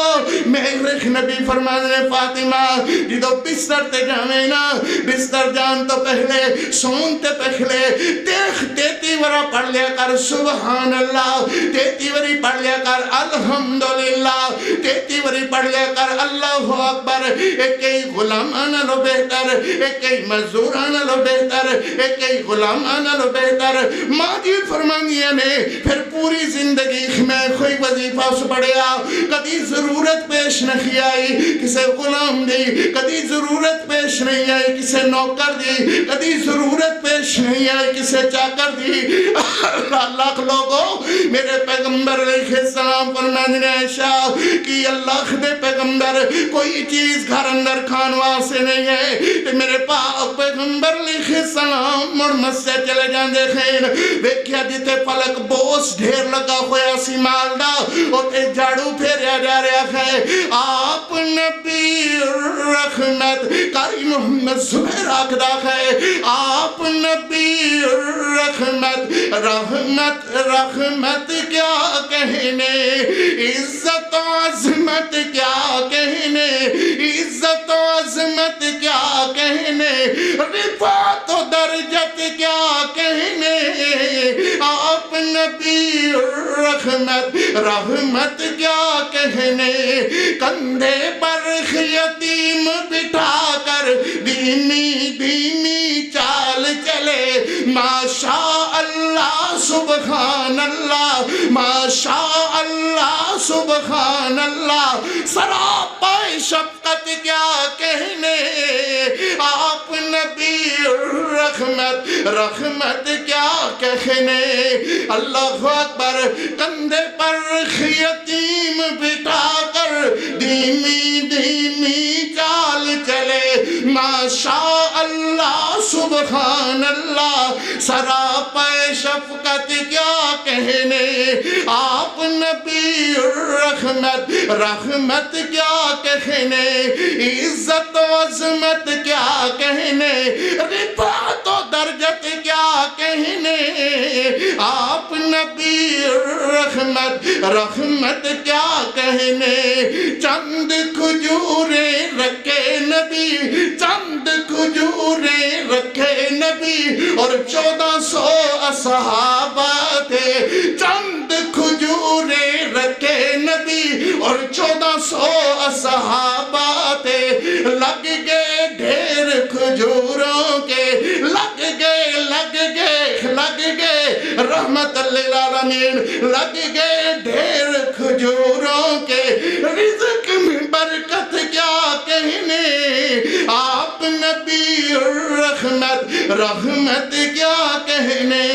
A: میرے نبی فرمانے نے فاطمہ جدو بستر تے جانے نا بستر جان تو پہلے سون تے پہلے دیکھ تیتی ورہ پڑھ لیا کر سبحان اللہ تیتی وری پڑھ لیا کر الحمدللہ تیتی وری پڑھ لیا کر اللہ اکبر ایک ای غلامانہ لو بہتر ایک ای مزدورانہ لو بہتر ایک ای غلامانہ لو بہتر ماں جی فرمانیہ نے پھر پوری زندگی میں کوئی وظیفہ سے پڑھیا کدی ضرورت پیش نہیں آئی کسے غلام دی کدی ضرورت پیش نہیں آئی کسے نوکر دی کدی ضرورت پیش نہیں آئی کسے چاکر دی اللہ لوگوں میرے پیغمبر علیہ السلام فرمانے نے عائشہ کہ اللہ دے پیغمبر کوئی چیز گھر اندر کھانوا سے نہیں ہے کہ میرے پاک پیغمبر علیہ السلام مرمت سے چلے جان دے خین ویکھیا جتے فلک بوس ڈھیر لگا ہویا سی مالدہ اوتے جھاڑو پھیریا جا رہا ہے آپ نبی رحمت قاری محمد زبیر آکھدا ہے آپ نبی رحمت کیا کہنے عزت و عظمت کیا کہنے عزت و عظمت کیا کہنے رفعت و درجت کیا کہنے آپ نبی رحمت کیا کہنے کندھے پر یتیم بٹھا کر دھیمی چال چلے ماشاء اللہ سبحان اللہ ماشاء اللہ سبحان اللہ سراپا شفقت کیا کہنے آپ نبی رحمت کیا کہنے اللہ اکبر کندھے پر یتیم بٹھا کر دھیمی چال چلے ماشاء اللہ سراپا شفقت کیا کہنے، آپ نبی الرحمت رحمت کیا کہنے، عزت و عظمت کیا کہنے، رفعت و درجت کیا کہنے، آپ نبی الرحمت رحمت کیا کہنے۔ چند کھجوریں رکھے نبی، چند کھجوریں رکھے نبی، اور 1400 اصحابہ تھے۔ چند کھجوریں رکھے نبی اور 1400 اصحابہ تھے۔ لگ گئے ڈھیر کھجوروں کے، لگ گئے رحمت للعالمین، لگ گئے ڈھیر کھجوروں کے۔ رزق میں برکت کیا کہنے، آپ نبی الرحمت رحمت کیا کہنے،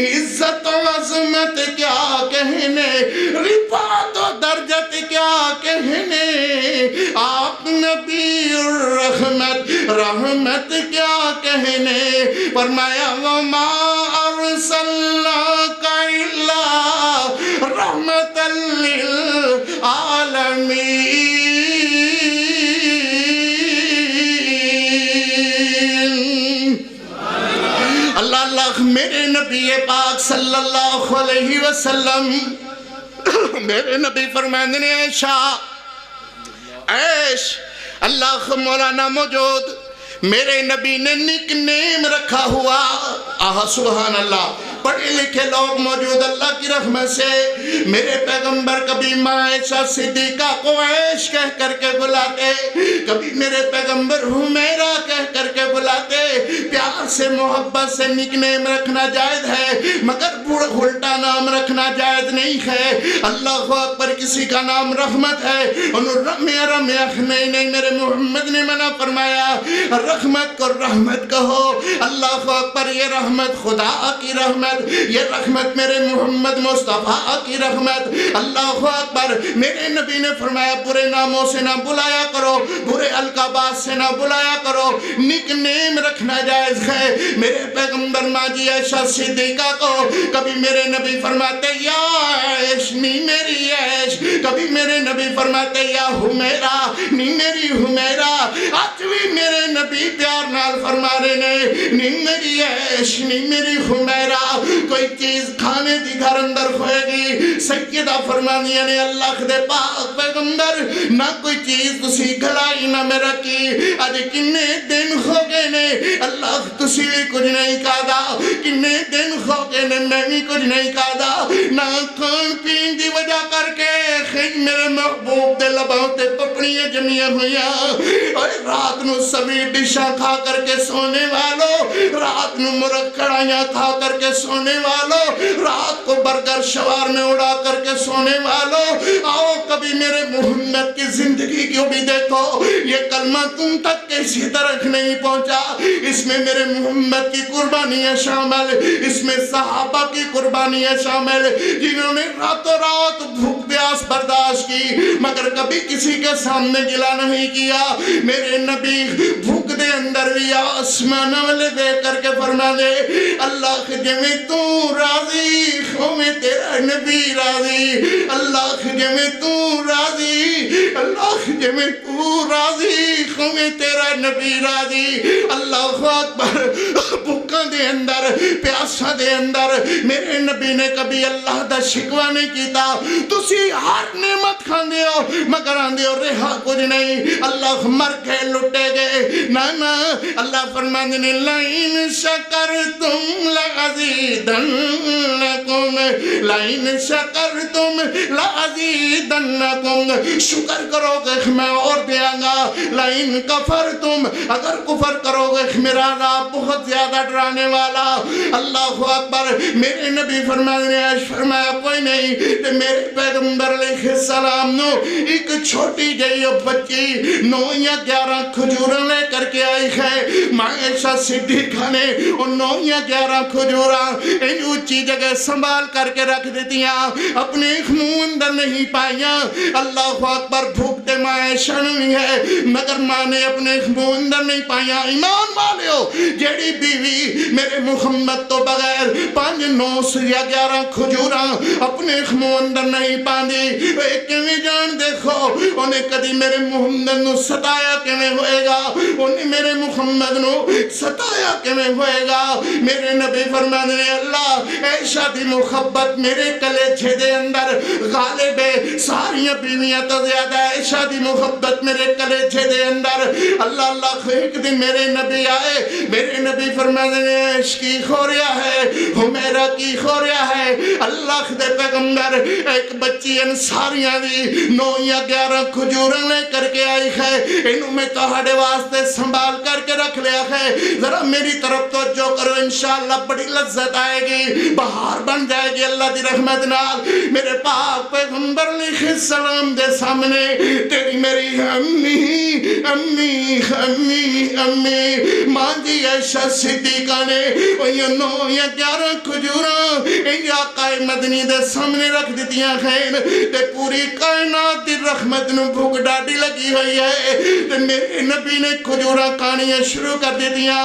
A: عزت و عظمت کیا کہنے، رفعت و درجت کیا کہنے، آپ نبی الرحمت رحمت کیا کہنے۔ فرمایا وما ارسلناک الا رحمت للعالمین۔ اللہ میرے نبی پاک صلی اللہ علیہ وسلم، میرے نبی فرماندے نے عیش اللہ مولانا موجود، میرے نبی نے نک نیم رکھا ہوا، سبحان اللہ، پڑھے لکھے لوگ موجود اللہ کی رحمت سے۔ میرے پیغمبر کبھی ماں عائشہ صدیقہ کو عیش کہہ کر کے بلاتے، کبھی میرے پیغمبر حمیرہ کہہ کر کے بلاتے۔ پیار سے محبت سے نک نیم رکھنا جائز ہے، مگر بڑھ الٹا نام رکھنا جائز نہیں ہے۔ اللہ اکبر، کسی کا نام رحمت ہے، انہوں رمیہ نہیں، میرے محمد نے منع فرمایا رحمت کو رحمت کہو۔ اللہ اکبر، یہ رحمت خدا کی رحمت، یہ رحمت میرے محمد مصطفیٰ کی رحمت۔ اللہ اکبر، میرے نبی نے فرمایا برے ناموں سے نہ بلایا کرو، برے القابات سے نہ بلایا کرو، نک نیم رکھنا جائز ہے۔ میرے پیغمبر ماں جی عائشہ صدیقہ کو کبھی میرے نبی فرماتے یا عائش نی میری عائش، کبھی میرے نبی فرماتے یا حمیرہ نی میری حمیرہ۔ آج بھی میرے نبی پیار نال فرما رہے نے نی میری عائش نی میری حمیرہ۔ کوئی چیز کھانے دی گھر اندر ہوئے گی، سیدہ فرمانیہ نے اللہ دے پاک پیغمبر نہ کوئی چیز تسی گھلائی نہ میں رکھی۔ آج کنے دن ہو گئے نے اللہ تسی بھی کچھ نہیں کہا دا، کنے دن ہو گئے نے میں بھی کچھ نہیں کہا دا۔ نہ کھان پین دی وجہ کر کے خیج میرے محبوب دے لباں تے پپڑیاں جمعیاں ہویاں، اور رات نو سوی ڈشاں کھا کر کے سونے والو، رات نو مرکڑائیاں کھا کر کے سونے والو، رات کو برگر شوار میں اڑا کر کے سونے والو، آؤ کبھی میرے محمد کی زندگی کیوں بھی دیکھو، یہ کلمہ تم تک کسی طرح نہیں پہنچا۔ اس میں میرے محمد کی قربانیاں شامل، اس میں صحابہ کی قربانیاں شامل، جنہوں نے راتوں رات بھوک پیاس برداشت کی، مگر کبھی کسی کے سامنے گلا نہیں کیا۔ میرے نبی بھوک دے اندر بھی آسمان والے دے کر کے فرما دے اللہ جمیں تو راضی ہمیں تیرا نبی راضی، اللہ جمیں تو راضی، اللہ جمیں تو راضی ہمیں تیرا نبی راضی۔ اللہ اکبر، بھوکاں دے اندر پیاسا دے اندر میرے نبی نے کبھی اللہ دا شکوہ نہیں کیتا۔ تسی ہر نعمت کھان دیو مگر آن دیو رہا کچھ نہیں، اللہ مر گئے لٹے گئے، نا اللہ فرمانے نے لائن شکرتم لَأَزِيدَنَّكُمْ، لَئِن شَكَرْتُمْ لَأَزِيدَنَّكُمْ، شکر کرو گے میں اور دیاں گا، لَئِن کفرتم، اگر کفر کرو گے میرا عذاب بہت زیادہ ڈرانے والا۔ اللہ اکبر، میرے نبی فرمایا کوئی نہیں، تے میرے پیغمبر علیہ السلام نو ایک چھوٹی جئی بچی 9 یا 11 کھجوریں لے کر کے آئی ہے۔ ماں عائشہ صدیقہ نے ان 9 یا 11 کھجوراں ان اونچی جگہ سنبھال کر کے رکھ دیتیاں، اپنے منہ اندر نہیں پائیاں۔ اللہ اکبر، بھوکتے ماں عائشہ بھی ہے مگر ماں نے اپنے منہ اندر نہیں پایا ایمان والیو جیڑی بیوی میرے محمد تو بغیر 5 9 یا 11 کھجوراں اپنے منہ اندر نہیں پاندی کیویں جان دیکھو انہیں کدی میرے محمد نو ستایا کیویں ہوئے گا انہیں میرے محمد نو ستایا کیویں ہوئے گا میرے نبی فرمانے نے اللہ عائشہ دی محبت میرے کلیجے دے اندر غالب ہے ساریاں بیویاں تو زیادہ عائشہ دی محبت میرے کلیجے دے اندر اللہ اللہ ایک دن میرے نبی آئے میرے نبی فرمانے نے عائشہ کی خوریا ہے حمیرہ کی خوریا ہے اللہ دے پیغمبر ایک بچی انصاریاں دی 9 یا 11 کھجوراں لے کر کے آئی ہے انہوں میں تہاڑے واسطے سنبھال کر کے رکھ لیا ہے ذرا میری طرف توجہ کرو انشاءاللہ بڑی لذت آئے گی بہار بن جائے گی اللہ دی رحمت نال میرے پاک پیغمبر علیہ السلام دے سامنے تیری میری امی امی امی امی ماں جی عائشہ صدیقہ نے 9 یا 11 کھجوراں ان آقا مدنی دے سامنے رکھ دیتیاں خیر تے پوری کائنات دی رحمت نو بھوک ڈاڈی لگی ہوئی ہے تے میرے نبی نے کھجوراں کانیاں شروع کر دیتیاں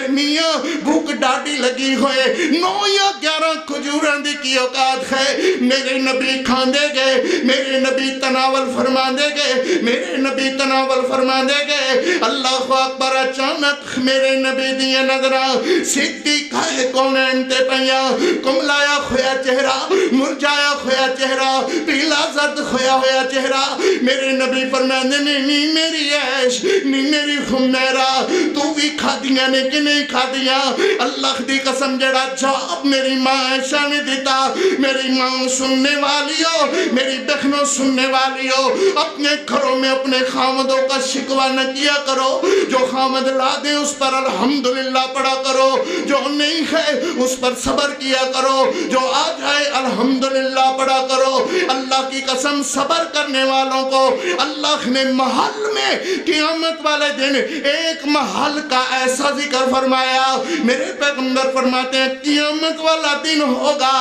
A: میاں بھوک ڈاڈی لگی ہوئے 9 یا 11 کھجوراں دی کی اوقات ہے میرے نبی کھاندے گئے میرے نبی تناول فرماندے گئے میرے نبی تناول فرماندے گئے اللہ اکبر اچانک میرے نبی دیا نظرہ صدیقہ کونین تے پہیا کملایا خویا چہرہ مرجایا خویا چہرہ پیلا زرد خویا ہویا چہرہ میرے نبی فرماندے نہیں میری عائش نہیں میری حمیرہ تو بھی کھا دیا نے کہ نہیں کھا دیا اللہ دی قسم جڑا جواب میری ماں عائشہ نے دیتا میری ماں سننے والی ہو میری بہنوں سننے والی ہو اپنے گھروں میں اپنے خامدوں کا شکوہ نہ کیا کرو جو خامد لا دے اس پر الحمدللہ پڑھا کرو جو نہیں ہے اس پر صبر کیا کرو جو آ جائے الحمدللہ پڑھا کرو اللہ کی قسم صبر کرنے والوں کو اللہ نے محل میں قیامت والے دن ایک محل کا ایسا ذکر فرمایا میرے پیغمبر فرماتے ہیں قیامت والا دن ہوگا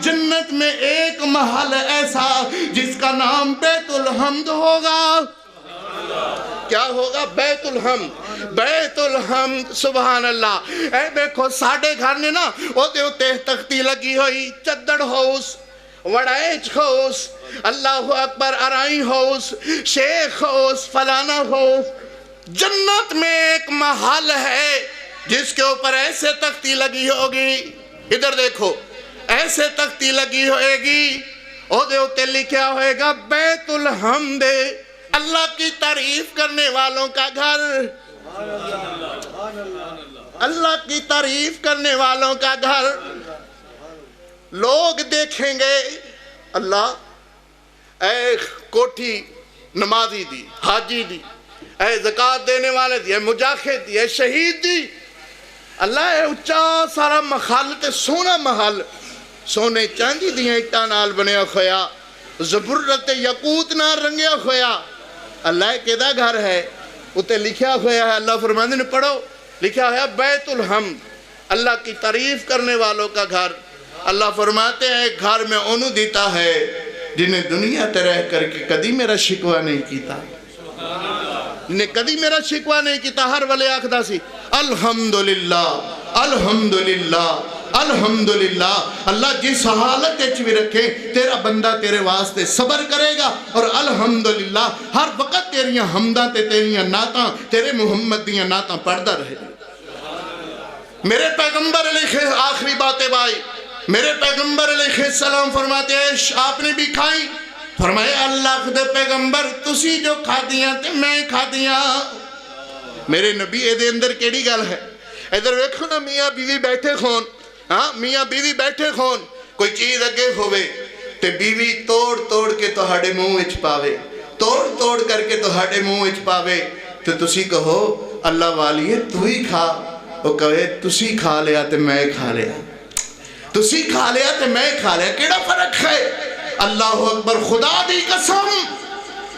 A: جنت میں ایک محل ایسا جس کا نام بیت الحمد ہوگا کیا ہوگا بیت الحمد سبحان اللہ اے دیکھو ساڑھے گھر نے نا وہ دیوتے تختی لگی ہوئی چدڑ ہوس وڑائج ہوس اللہ اکبر ارائی ہوس شیخ ہوس فلانا ہوس جنت میں ایک محل ہے جس کے اوپر ایسے تختی لگی ہوگی ادھر دیکھو ایسے تختی لگی ہوئے گی او دیوتے لکھیا ہوئے گا بیت الحمد اللہ کی تعریف کرنے والوں کا گھر اللہ کی تعریف کرنے والوں کا گھر لوگ دیکھیں گے اللہ اے کوٹھی نمازی دی حاجی دی اے زکاة دینے والے دی اے مجاہد دی اے شہید دی اللہ اے اچھا سارا محل تے سونا محل سونے چاندی دیاں اٹھا نال بنیا خویا زبرت یقوت نال رنگیا خویا اللہ کدہ گھر ہے اتے لکھیا ہویا ہے اللہ فرمانے نے پڑھو لکھیا ہے بیت الحمد اللہ کی تعریف کرنے والوں کا گھر اللہ فرماتے ہیں ایک گھر میں انہوں دیتا ہے جنہیں دنیا تے رہ کر کے کدی میرا شکوہ نہیں کیتا جنہیں کدی میرا شکوہ نہیں کیتا ہر والے آخدہ سی الحمدللہ الحمدللہ الحمدللہ اللہ جس حالت اچھ بھی رکھے تیرا بندہ تیرے واسطے صبر کرے گا اور الحمدللہ ہر وقت تیریاں حمدہ تیریاں نعتاں تیرے محمد دیاں نعتاں پڑھدا رہے میرے پیغمبر علیہ آخری باتیں بھائی میرے پیغمبر علیہ السلام فرماتے ہیں آپ نے بھی کھائی فرمایا اللہ دے پیغمبر تسی جو کھا دیاں تے میں کھا دیاں میرے نبی اے دے اندر کیڑی گل ہے ادھر ویکھو نا میاں بیوی بیٹھے خون ہاں میاں بیوی بیٹھے خون کوئی چیز اگے ہوئے تے بیوی توڑ توڑ کے تو ہاڑے منہ اچ پاوے توڑ توڑ کر کے تو ہاڑے منہ اچ پاوے تو تسی کہو اللہ والی ہے تو ہی کھا وہ کہے تسی کھا لیا تے میں کھا لیا تسی کھا لیا تے میں کھا لیا کیڑا فرق ہے اللہ اکبر خدا دی قسم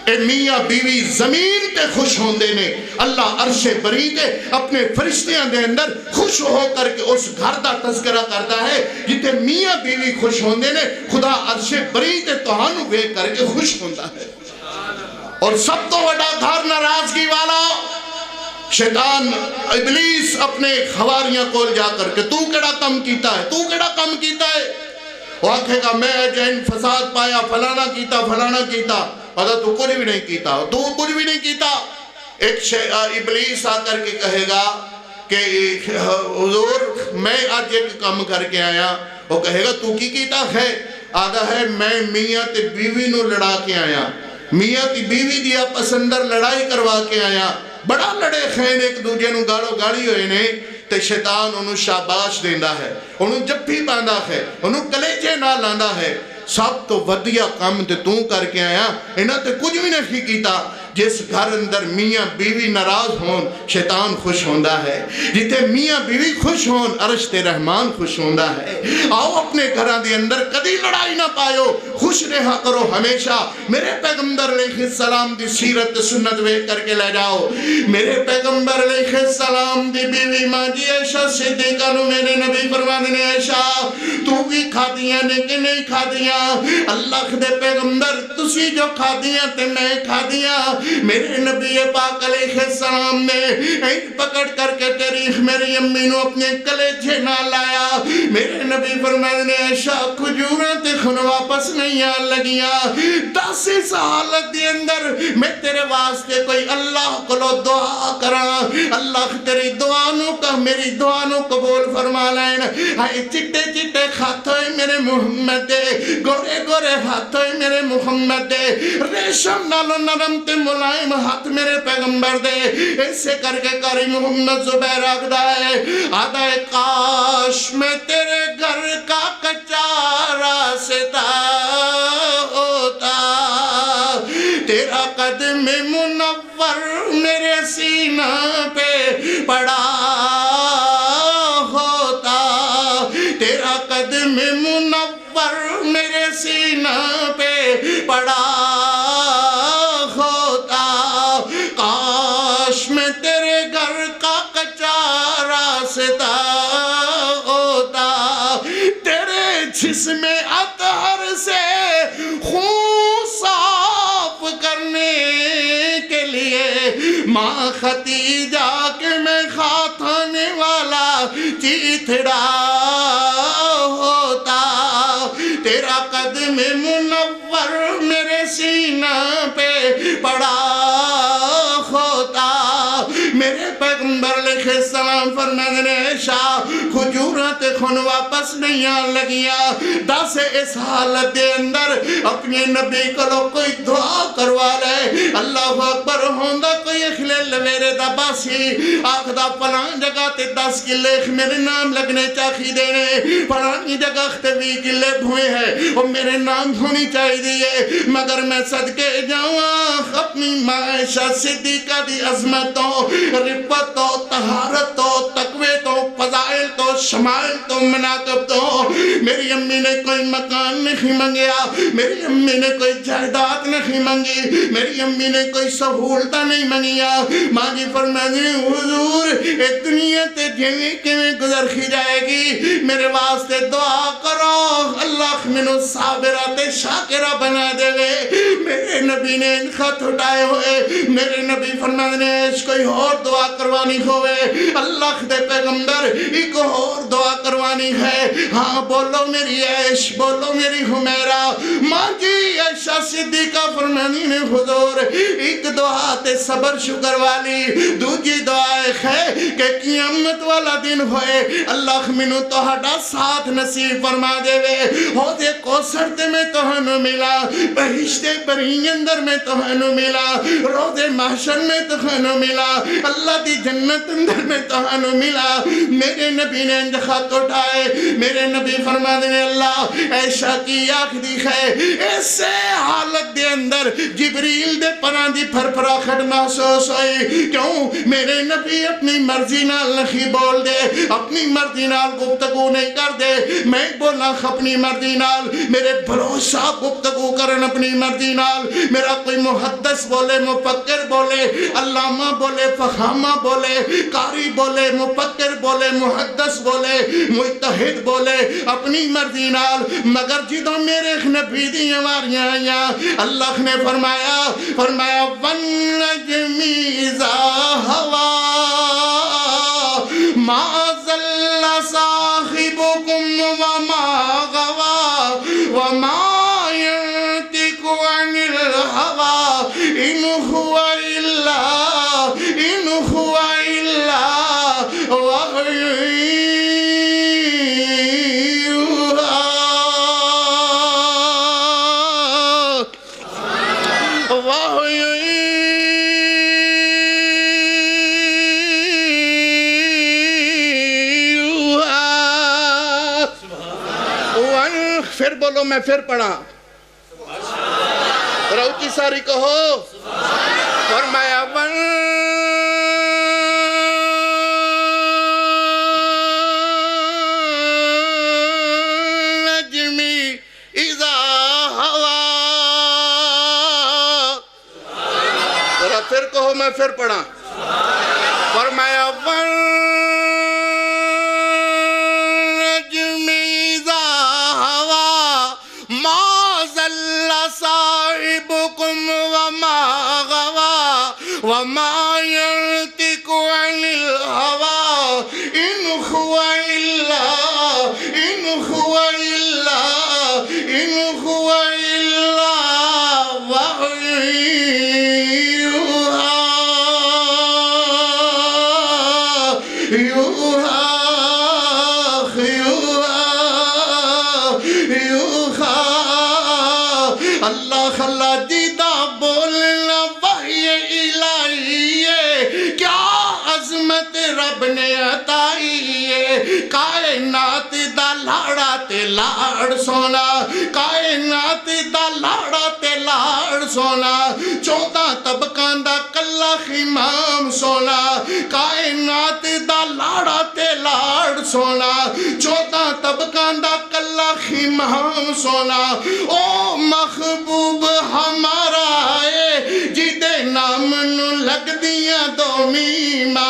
A: اے میاں بیوی زمین تے خوش ہوندے نے اللہ عرش بری تے اپنے فرشتیاں دے اندر خوش ہو کر کے اس گھر دا تذکرہ کرتا ہے جتے میاں بیوی خوش ہوندے نے خدا عرش بری تے توہانو بے کر کے خوش ہوندا ہے اور سب تو بڑا گھر ناراضگی والا شیطان ابلیس اپنے خواریاں کول جا کر کے تو کیڑا کم کیتا ہے وہ آکھے گا میں جن فساد پایا فلانا کیتا اور تو کچھ بھی نہیں کیتا ایک ابلیس آ کر کے کہے گا کہ حضور میں آج ایک کام کر کے آیا وہ کہے گا تو کی کیتا ہے آدھا ہے میں میاں تے بیوی نو لڑا کے آیا میاں تی بیوی دیا پسندر لڑائی کروا کے آیا بڑا لڑے خین ایک دوجے نو گاڑو گاڑی ہوئے نے تے شیطان انہوں شاباش دیندہ ہے انہوں جب بھی باندھا ہے انہوں کلیجے نہ لاندہ ہے سب تو ودیا کام تے تو کر کے آیا انہاں تے کچھ بھی نہیں کیتا جس گھر اندر میاں بیوی ناراض ہون شیطان خوش ہوندہ ہے جتے میاں بیوی خوش ہون عرش تے رحمان خوش ہوندہ ہے آؤ اپنے گھران دے اندر کدی لڑائی نہ پائیو خوش رہا کرو ہمیشہ میرے پیغمبر علیہ السلام دی سیرت سنت وے کر کے لے جاؤ میرے پیغمبر علیہ السلام دی بیوی ماں جی عائشہ صدیقہ نو میرے نبی فرمانے نے عائشہ تو بھی کھا دیا نے کہ نہیں کھا دیا اللہ دے پیغمبر تسی جو کھا دیا تے میں کھا دیا میرے نبی پاک علیہ السلام نے ایک پکڑ کر کے تاریخ میری امی نو اپنے کلیجے نہ لایا میرے نبی فرمانے نے عائشہ کھجوراں تے خون واپس نہیں آ لگیا 10 حالت دے اندر میں تیرے واسطے کوئی اللہ کو دعا کراں اللہ تیری دعانوں کا میری دعانوں قبول فرما لین ہائے چٹے چٹے خاتوئے میرے محمد دے گورے گورے ہاتھوئے میرے محمد دے ریشم نالو نرم تے ملائم ہاتھ میرے پیغمبر دے ایسے کر کے کاری محمد زبیر آگدہ ہے آدھا کاش میں تیرے گھر کا کچا راستہ ہوتا تیرا قدم منور میرے سینہ پہ پڑا ہوتا تیرا قدم منور میرے سینہ پہ پڑا ہوتا کاش میں تیرے گھر کا کچا راستہ ہوتا تیرے جسم اطہر سے خون صاف کرنے کے لیے ماں ختیجہ کے میں خاتانے والا چیتھڑا ہوتا تیرا قدم منور میرے سینہ پہ پڑا ہوتا میرے پیغمبر علیہ السلام فرمانے نے عائشہ کھجورات خون واپس نہیں آن لگیا 10 اس حالت دے اندر اپنے نبی کو کوئی دعا کروا لے اللہ اکبر ہوندہ کوئی اخلے لویرے دا باسی آخدہ پلان جگہ تے 10 کلے میرے نام لگنے چاہی دینے پلانی جگہ اختوی کلے بھوئے ہیں وہ میرے نام ہونی چاہی دیئے مگر میں صدقے جاؤں اپنی ماں عائشہ صدیقہ دی عظمتوں رفعتوں طہارتوں تقوی تو فضائل تو شمائل تو مناقب تو میری امی نے کوئی مکان نہیں منگیا میری امی نے کوئی جائیداد نہیں منگی میری امی نے کوئی سہولتہ نہیں منگیا ماں جی فرمانے حضور ایک دنیا تے جیویں کیویں گزر کھی جائے گی میرے واسطے دعا کرو اللہ منو صابرہ تے شاکرہ بنا دے میرے نبی نے ان خط اٹھائے ہوئے میرے نبی فرمانے نے کوئی اور دعا کروانی ہوئے اللہ دے پیغمبر ایک اور دعا کروانی ہے ہاں بولو میری عائش بولو میری حمیرہ ماں جی عائشہ صدیقہ فرمانی نے حضور ایک دعا تے صبر شکر والی دوجی دعا ہے کہ قیامت والا دن ہوئے اللہ منو توہڈا ساتھ نصیب فرما دے ہو دے کوثر تے میں توہنو ملا بہشت بری اندر میں توہنو ملا روز محشر میں توہنو ملا اللہ دی جنت اندر میں توہنو ملا میرے نبی نے خط اٹھائے میرے نبی فرما دے اللہ عائشہ کی آخری ہے ایسے حالت دے اندر جبریل دے پران دی پھرپھراہٹ محسوس ہوئی کیوں میرے نبی اپنی مرضی نال نہیں بول دے اپنی مرضی نال گفتگو نہیں کر دے میں بولا اپنی مرضی نال میرے بھروسہ گفتگو کرن اپنی مرضی نال میرا کوئی محدث بولے مفکر بولے علامہ بولے فخامہ بولے قاری بولے مفکر بولے محدث بولے مجتہد بولے اپنی مرضی نال مگر جدوں میرے نبی دی واریاں آیاں اللہ نے فرمایا فرمایا وَالنَّجْمِ إِذَا هَوَى مَا ضَلَّ صَاحِبُكُمْ وَمَا غَوَى وَمَا يَنطِقُ عَنِ الْهَوَى إِنْ هُوَ إِلَّا وَحْيٌ پھر بولو میں پھر پڑھا روچی ساری کہو فرمایا وَالنَّجْمِ إِذَا هَوَى ذرا پھر کہو میں پھر پڑھا فرمایا وَمَا يَنطِقُ عَنِ الْهَوَى إِنْ هُوَ إِلَّا وَحْيٌ يُوحَى اللہ خلا دیدہ بولنا وحی الہی ہے کیا عظمت رب نے عطائی ہے کائنات دا لاڑا تے لاڑ سونا کائنات دا لاڑا تے لاڑ سونا 14 طبقان دا کلا خیمام سونا کائنات دا لاڑا تے لاڑ سونا 14 طبقان دا کلا خیمام سونا او محبوب ہمارا ہے جیدے نام نو لگ دیا دو میمہ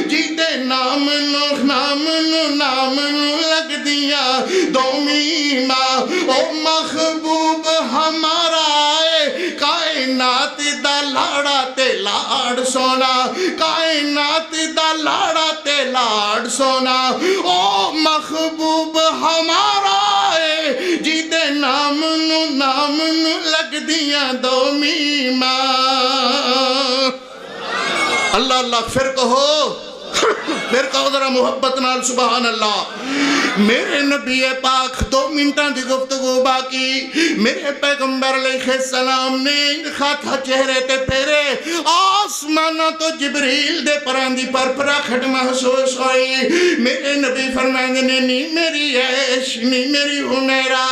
A: جیدے نام نو لگ دیا دو میمہ او محبوب ہمارا ہے کائنات دا لاڑا تے لاڑ سونا کائنات دا لاڑا تے لاڑ سونا او محبوب ہمارا ہے جیدے نام نو لگ دیا دو میمہ اللہ اللہ پھر کہو ذرا محبت نال سبحان اللہ میرے نبی پاک 2 منٹاں دی گفتگو باقی میرے پیغمبر علیہ السلام نے خاتہ چہرے تے پھیرے آسمانہ تو جبریل دے پراندی پر پراکھٹ محسوس ہوئی میرے نبی فرمائیں نے نہیں میری عیش نہیں میری حمیرہ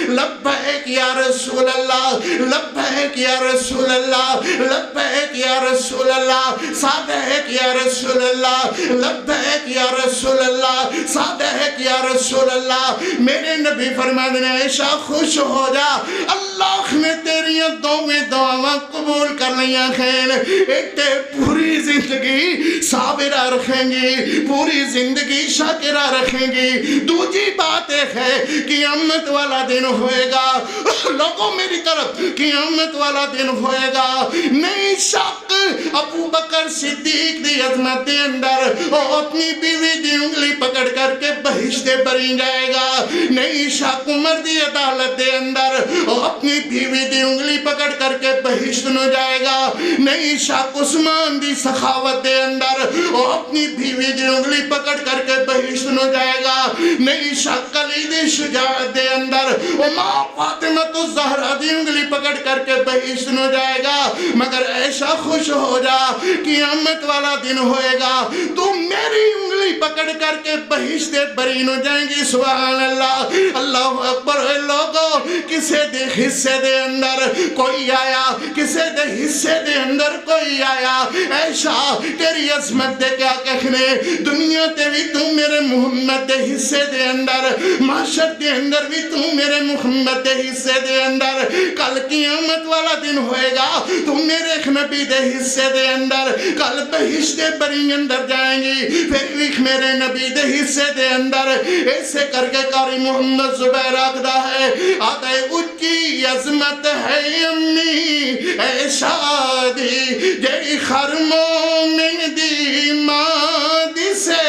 A: لبیک یا رسول اللہ لبیک یا رسول اللہ لبیک یا رسول اللہ صادق یا رسول اللہ لبیک یا رسول اللہ صادق یا رسول اللہ میرے نبی فرمائیں نے عائشہ خوش ہو جا اللہ نے تیری دوویں دعاواں قبول کر لیا خیر ایک تے پوری زندگی صابرہ رکھیں گی پوری زندگی شاکرہ رکھیں گی دوجی بات ہے قیامت والا دن ہوئے گا لوگوں میری طرف قیامت والا دن ہوئے گا نہیں شک ابو بکر صدیق دی عظمت دے اندر وہ اپنی بیوی دی انگلی پکڑ کر کے بہشت بری جائے گا نہیں شک عمر دی عدالت دے اندر وہ اپنی بیوی دی انگلی پکڑ کر کے بہشت نو جائے گا نہیں شک عثمان دی سخاوت دے اندر وہ اپنی بیوی دی انگلی پکڑ کر کے بہشت نو جائے گا نہیں شک علی دی شجاعت دے اندر وہ ماں فاطمہ الزہرا دی انگلی پکڑ کر کے بہشت نو جائے گا مگر ایسا خوش ہو جا قیامت والا دن ہوئے گا تو میری انگلی پکڑ کر کے بہشت بری نو جائیں گی سبحان اللہ اللہ اکبر لوگوں کسے دے حصے دے اندر کوئی آیا کسے دے حصے دے اندر کوئی آیا ایسا تیری عظمت دے کیا کہنے دنیا تے بھی تو میرے محمد دے حصے دے اندر معاشر دے اندر بھی تو میرے محمد دے حصے دے اندر کل قیامت والا دن ہوئے گا تو میرے نبی دے حصے دے اندر کل بہشت بری اندر جائیں گی پھر بھی میرے نبی دے حصے دے اندر ایسے کر کے قاری محمد زبیر آگدہ ہے آدھے اچھی عظمت ہے امی اے شادی جیڑی خر مومن دی ماں دی سے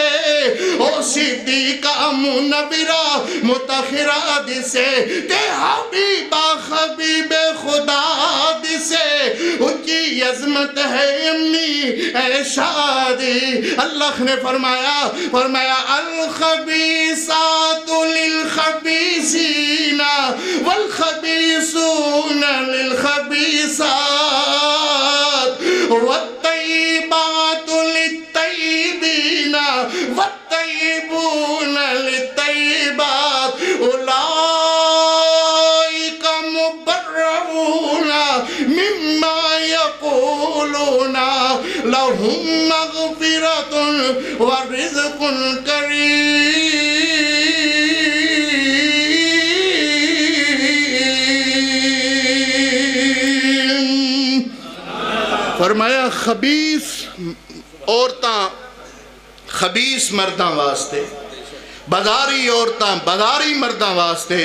A: او صدیقہ منورہ متخرہ دی سے تے حبیبہ خبیب خدا دی سے اچھی عظمت ہے امی اے شادی اللہ نے فرمایا الخبیثات للخبیثین والخبیثون للخبیثات والطیبات للطیبین والطیبون للطیبات اولئک مبرؤون مما یقولون لهم مغفرۃ ورزق کریم۔ فرمایا خبیث عورتاں خبیث مرداں واسطے، بازاری عورتاں بازاری مرداں واسطے،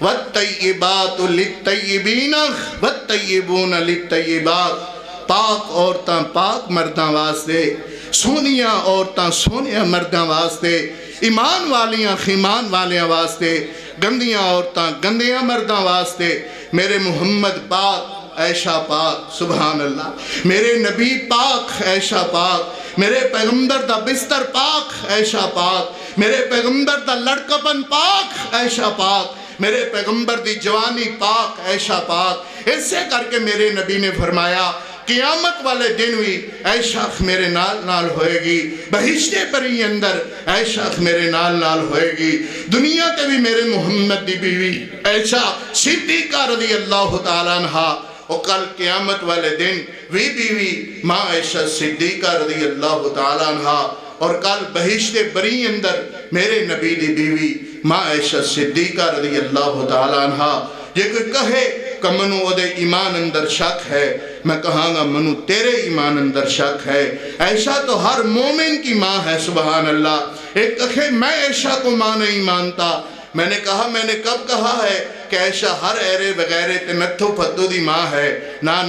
A: والطیبات للطیبین والطیبون للطیبات، پاک عورتاں پاک مرداں واسطے، سونیاں عورتاں سونیاں مرداں واسطے، ایمان والیاں خیمان والیاں واسطے، گندیاں عورتاں گندیاں مرداں واسطے، میرے محمد پاک عائشہ پاک سبحان اللہ، میرے نبی پاک عائشہ پاک، میرے پیغمبر دا بستر پاک عائشہ پاک، میرے پیغمبر دا لڑکپن پاک عائشہ پاک، میرے پیغمبر دی جوانی پاک عائشہ پاک۔ ایسے کر کے میرے نبی نے فرمایا قیامت والے دن بھی عائشہ میرے نال ہوئے گی، بہشتے پری اندر عائشہ میرے نال ہوئے گی، دنیا تے بھی میرے محمد دی بیوی عائشہ صدیقہ رضی اللہ تعالیٰ عنہ، اور کل قیامت والے دن وی بیوی ماں عائشہ صدیقہ رضی اللہ تعالیٰ عنہ، اور کل بہشت بری اندر میرے نبی دی بیوی ماں عائشہ صدیقہ رضی اللہ تعالیٰ عنہ۔ یہ کوئی کہے کہ منو او دے ایمان اندر شک ہے، میں کہاں گا منو تیرے ایمان اندر شک ہے۔ عائشہ تو ہر مومن کی ماں ہے سبحان اللہ۔ ایک کہے میں عائشہ کو ماں نہیں مانتا، میں نے کہا میں نے کب کہا ہے کہ عائشہ ہر ایرے وغیرے تے نتھو پھدو دی ماں ہے؟ نا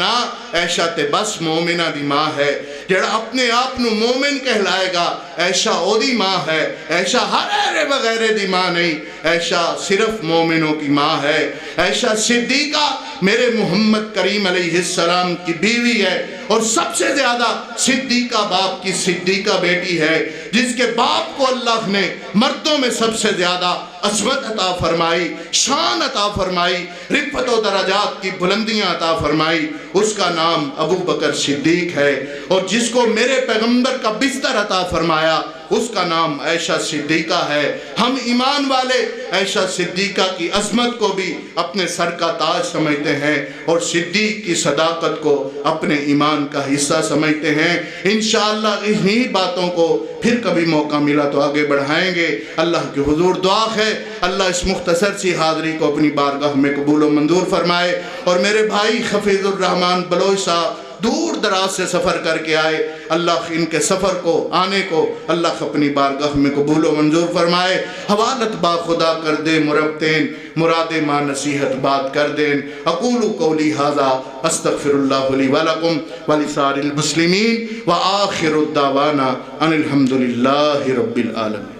A: عائشہ تے بس مومنہ دی ماں ہے، جڑا اپنے آپ نو مومن کہلائے گا عائشہ او دی ماں ہے۔ عائشہ ہر ایرے وغیرے دی ماں نہیں، عائشہ صرف مومنوں کی ماں ہے۔ عائشہ صدیقہ میرے محمد کریم علیہ السلام کی بیوی ہے، اور سب سے زیادہ صدیقہ باپ کی صدیقہ بیٹی ہے، جس کے باپ کو اللہ نے مردوں میں سب سے زیادہ عظمت عطا فرمائی، شان عطا فرمائی، رفعت و درجات کی بلندیاں عطا فرمائی، اس کا نام ابو بکر صدیق ہے۔ اور جس کو میرے پیغمبر کا بستر عطا فرمایا اس کا نام عائشہ صدیقہ ہے۔ ہم ایمان والے عائشہ صدیقہ کی عظمت کو بھی اپنے سر کا تاج سمجھتے ہیں، اور صدیق کی صداقت کو اپنے ایمان کا حصہ سمجھتے ہیں۔ انشاءاللہ انہی باتوں کو پھر کبھی موقع ملا تو آگے بڑھائیں گے۔ اللہ کے حضور دعا ہے اللہ اس مختصر سی حاضری کو اپنی بارگاہ میں قبول و منظور فرمائے، اور میرے بھائی حفیظ الرحمن بلوچ صاحب دور دراز سے سفر کر کے آئے، اللہ ان کے سفر کو آنے کو اللہ اپنی بارگاہ میں قبول و منظور فرمائے۔ حوالت با خدا کر دے مربتین، مراد ماں نصیحت بات کر دین۔ اقول قولی ھذا استغفر اللہ لی ولکم ولسائر المسلمین وآخر الدعوانا ان الحمدللہ رب العالمین۔